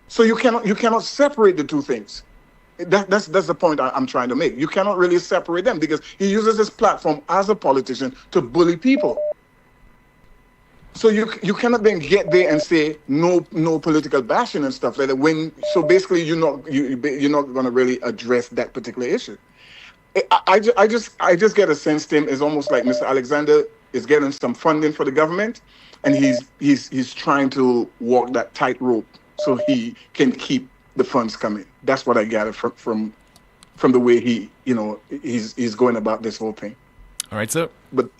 So you cannot separate the two things. That's the point I'm trying to make. You cannot really separate them because he uses his platform as a politician to bully people. So you cannot then get there and say no political bashing and stuff like that. So basically you're not going to really address that particular issue. I just get a sense, Tim, it's almost like Mr. Alexander is getting some funding for the government, and he's trying to walk that tightrope so he can keep the funds coming. That's what I gather from the way he's going about this whole thing. All right, sir. But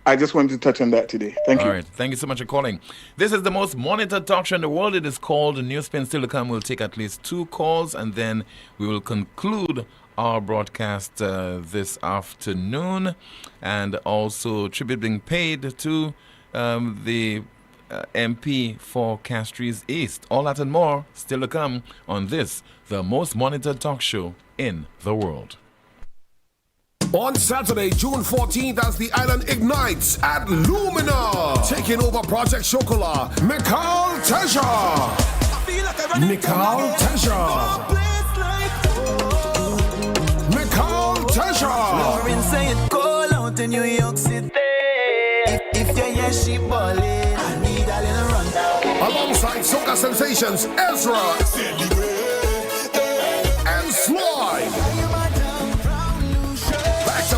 I just wanted to touch on that today. Thank you. All right. Thank you so much for calling. This is the most monitored talk show in the world. It is called NewsSpin. Still to come. We'll take at least 2 calls, and then we will conclude our broadcast this afternoon. And also tribute being paid to the MP for Castries East. All that and more still to come on this, the most monitored talk show in the world. On Saturday, June 14th, as the island ignites at Lumina, taking over Project Chocolat, Mikal Teja. Mikal Teja. Mikal Teja. Lauren saying, call out in New York City. If you hear she ballin', I need a little rundown. Alongside soca sensations, Ezra and Slide.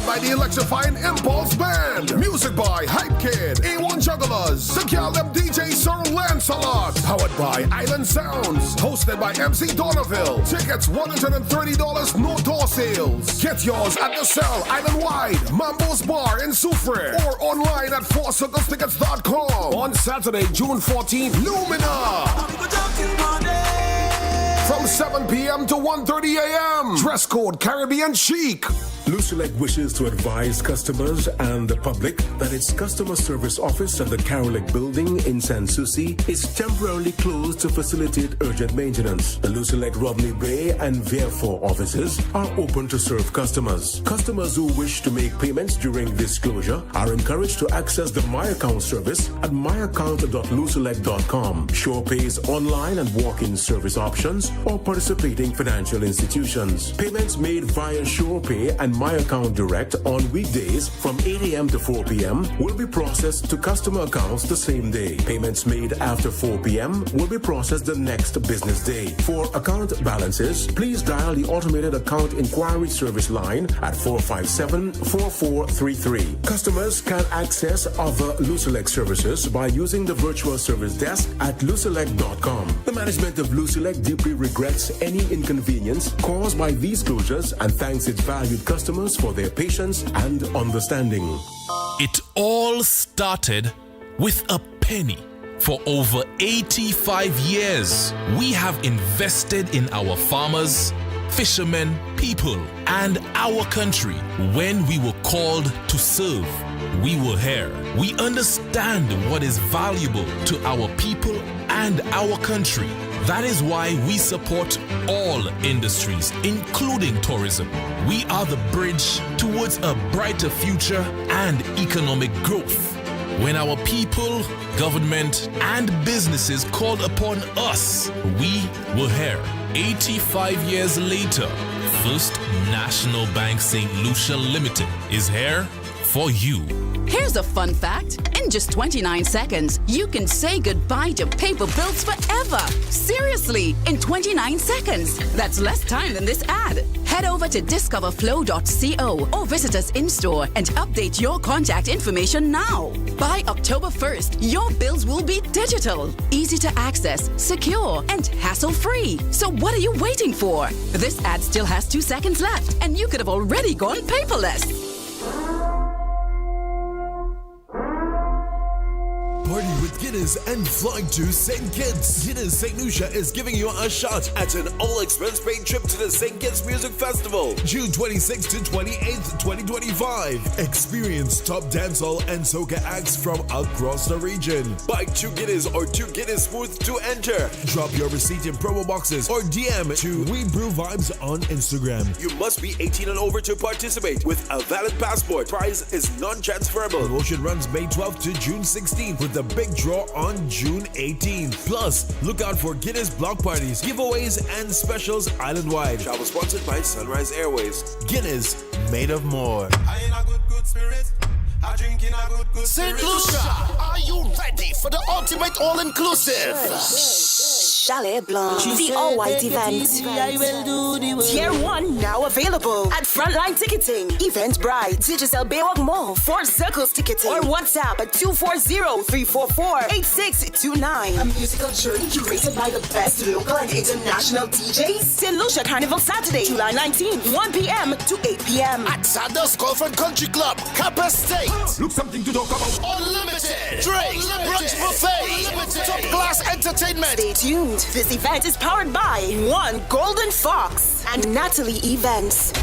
By the electrifying Impulse Band. Music by Hype Kid, A1 Jugglers, the Caleb DJ Sir Lancelot. Powered by Island Sounds. Hosted by MC Donneville. Tickets $130, no door sales. Get yours at the Cell Island Wide, Mambo's Bar in Soufriere, or online at fourcirclestickets.com. On Saturday, June 14th, Lumina. From 7 p.m. to 1:30 a.m. Dress code Caribbean chic. Lucelec wishes to advise customers and the public that its customer service office at the Carolic building in San Souci is temporarily closed to facilitate urgent maintenance. The Lucelec Rodney Bay and Verfort offices are open to serve customers. Customers who wish to make payments during this closure are encouraged to access the My Account service at myaccount.lucelec.com. Sure pays online and walk-in service options or participating financial institutions. Payments made via Sure Pay and My Account Direct on weekdays from 8 a.m. to 4 p.m. will be processed to customer accounts the same day. Payments made after 4 p.m. will be processed the next business day. For account balances, please dial the automated account inquiry service line at 457-4433. Customers can access other Lucelec services by using the virtual service desk at lucelec.com. The management of Lucelec deeply regrets any inconvenience caused by these closures and thanks its valued customers for their patience and understanding. It all started with a penny. For over 85 years, we have invested in our farmers, fishermen, people, and our country. When we were called to serve, we were here. We understand what is valuable to our people and our country. That is why we support all industries, including tourism. We are the bridge towards a brighter future and economic growth. When our people, government, and businesses called upon us, we were here. 85 years later, First National Bank St. Lucia Limited is here for you. Here's a fun fact. In just 29 seconds, you can say goodbye to paper bills forever. Seriously, in 29 seconds. That's less time than this ad. Head over to discoverflow.co or visit us in-store and update your contact information now. By October 1st, your bills will be digital, easy to access, secure, and hassle-free. So what are you waiting for? This ad still has 2 seconds left, and you could have already gone paperless. Party with Guinness and fly to St. Kitts. Guinness St. Lucia is giving you a shot at an all-expense-paid trip to the St. Kitts Music Festival, June 26th to 28th, 2025. Experience top dancehall and soca acts from across the region. Buy 2 Guinness or 2 Guinness Smooth to enter. Drop your receipt in promo boxes or DM to We Brew Vibes on Instagram. You must be 18 and over to participate with a valid passport. Prize is non-transferable. Promotion runs May 12th to June 16th with the big draw on June 18th. Plus, look out for Guinness block parties, giveaways, and specials island-wide. Travel sponsored by Sunrise Airways. Guinness, made of more. I in a good spirit. I drink in a good St. Lucia, are you ready for the ultimate all-inclusive? Chalet Blanc, the all-white event. Tier 1 now available at Frontline Ticketing, Eventbrite, Digicel Baywalk Mall, 4 Circles Ticketing, or WhatsApp at 240-344-8629. A musical journey curated by the best local and international DJs. St. Lucia Carnival Saturday, July 19th, 1 p.m. to 8 p.m. at Sanders Golf and Country Club, Kappa State. Look something to talk about. Unlimited drinks, brunch buffet, top class entertainment. Stay tuned. This event is powered by One Golden Fox and Natalie Events.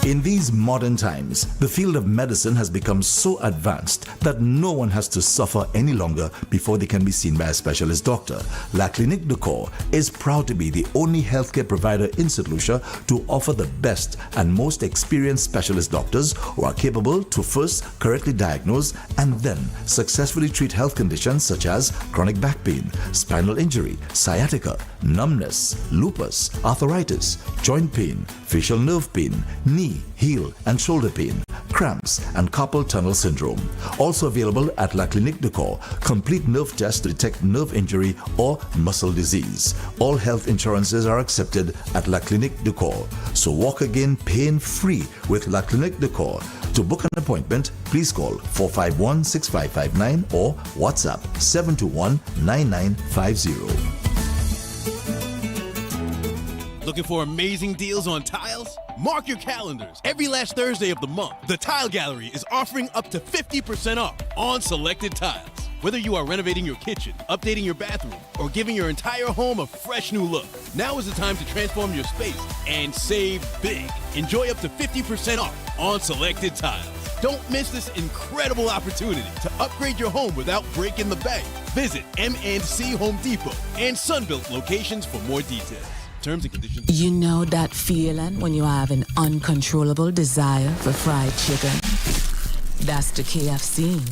In these modern times, the field of medicine has become so advanced that no one has to suffer any longer before they can be seen by a specialist doctor. La Clinique de Corps is proud to be the only healthcare provider in St. Lucia to offer the best and most experienced specialist doctors who are capable to first correctly diagnose and then successfully treat health conditions such as chronic back pain, spinal injury, sciatica, numbness, lupus, arthritis, joint pain, facial nerve pain, knee, heel and shoulder pain, cramps and carpal tunnel syndrome. Also available at La Clinique de Corps, complete nerve tests to detect nerve injury or muscle disease. All health insurances are accepted at La Clinique de Corps. So walk again pain-free with La Clinique de Corps. To book an appointment, please call 451-6559 or WhatsApp 721-9950. Looking for amazing deals on tiles? Mark your calendars. Every last Thursday of the month, the Tile Gallery is offering up to 50% off on selected tiles. Whether you are renovating your kitchen, updating your bathroom, or giving your entire home a fresh new look, now is the time to transform your space and save big. Enjoy up to 50% off on selected tiles. Don't miss this incredible opportunity to upgrade your home without breaking the bank. Visit M&C Home Depot and Sunbelt locations for more details. Terms and conditions. You know that feeling when you have an uncontrollable desire for fried chicken? That's the KFC.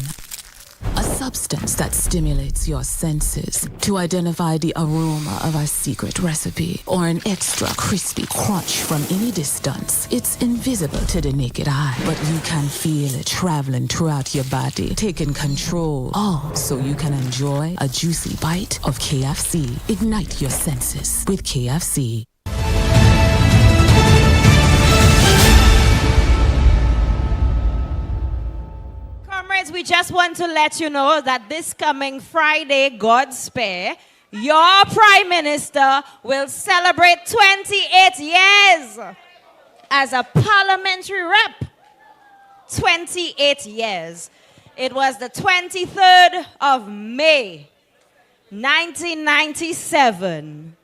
A substance that stimulates your senses to identify the aroma of our secret recipe or an extra crispy crunch from any distance. It's invisible to the naked eye, but you can feel it traveling throughout your body, taking control. All so you can enjoy a juicy bite of KFC. Ignite your senses with KFC. We just want to let you know that this coming Friday, God spare, your Prime Minister will celebrate 28 years as a parliamentary rep. 28 years. It was the 23rd of May, 1997.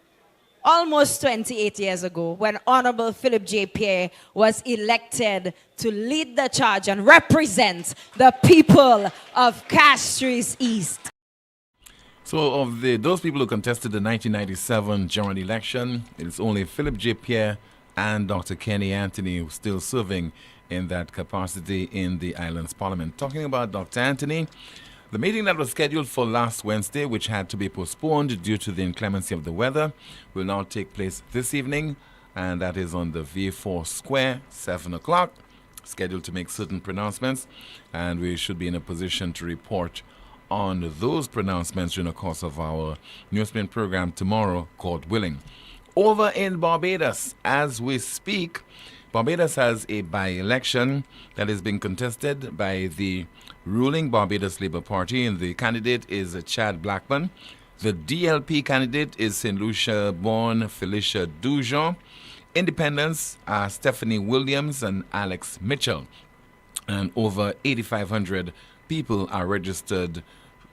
Almost 28 years ago, when Honorable Philip J. Pierre was elected to lead the charge and represent the people of Castries East. So of those people who contested the 1997 general election, it's only Philip J. Pierre and Dr. Kenny Anthony who are still serving in that capacity in the island's parliament. Talking about Dr. Anthony, the meeting that was scheduled for last Wednesday, which had to be postponed due to the inclemency of the weather, will now take place this evening, and that is on the V4 Square, 7 o'clock, scheduled to make certain pronouncements, and we should be in a position to report on those pronouncements during the course of our NewsSpin program tomorrow, God willing. Over in Barbados, as we speak, Barbados has a by-election that is being contested by the ruling Barbados Labour Party, and the candidate is Chad Blackman. The DLP candidate is St. Lucia-born Felicia Dujon. Independents are Stephanie Williams and Alex Mitchell. And over 8,500 people are registered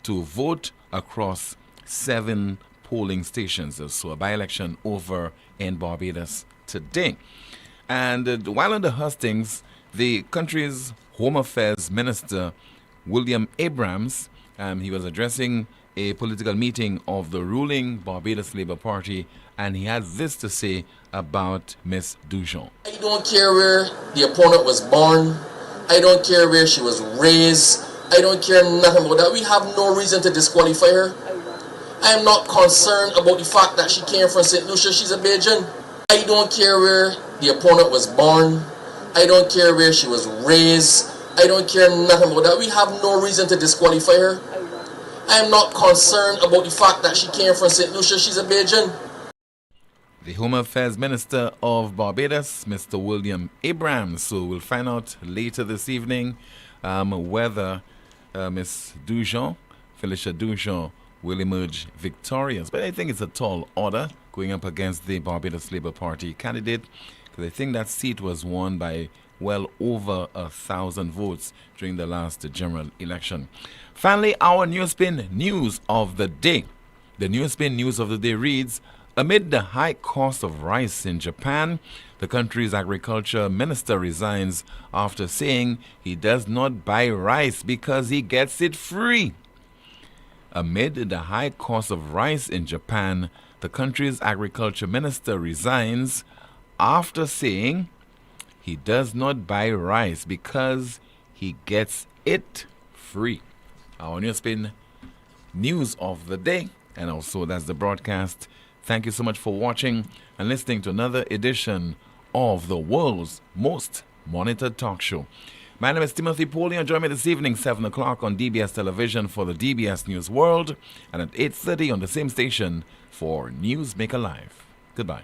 to vote across 7 polling stations. So a by-election over in Barbados today. And while on the hustings, the country's Home Affairs Minister, William Abrams, he was addressing a political meeting of the ruling Barbados Labour Party, and he had this to say about Miss Dujon. I don't care where the opponent was born. I don't care where she was raised. I don't care nothing about that. We have no reason to disqualify her. I am not concerned about the fact that she came from St. Lucia. She's a Bajan. I don't care where the opponent was born. I don't care where she was raised. I don't care nothing about that. We have no reason to disqualify her. I am not concerned about the fact that she came from St. Lucia. She's a Bajan. The Home Affairs Minister of Barbados, Mr. William Abrams. So we'll find out later this evening whether Ms. Dujon, Felicia Dujon, will emerge victorious. But I think it's a tall order going up against the Barbados Labour Party candidate, because I think that seat was won by well over 1,000 votes during the last general election. Finally, our NewsSpin news of the day. The NewsSpin news of the day reads, amid the high cost of rice in Japan, the country's agriculture minister resigns after saying he does not buy rice because he gets it free. Amid the high cost of rice in Japan, the country's agriculture minister resigns after saying he does not buy rice because he gets it free. Our NewsSpin news of the day, and also that's the broadcast. Thank you so much for watching and listening to another edition of the world's most monitored talk show. My name is Timothy Poleon. Join me this evening, 7 o'clock on DBS Television for the DBS News World, and at 8:30 on the same station for News Maker Live. Goodbye.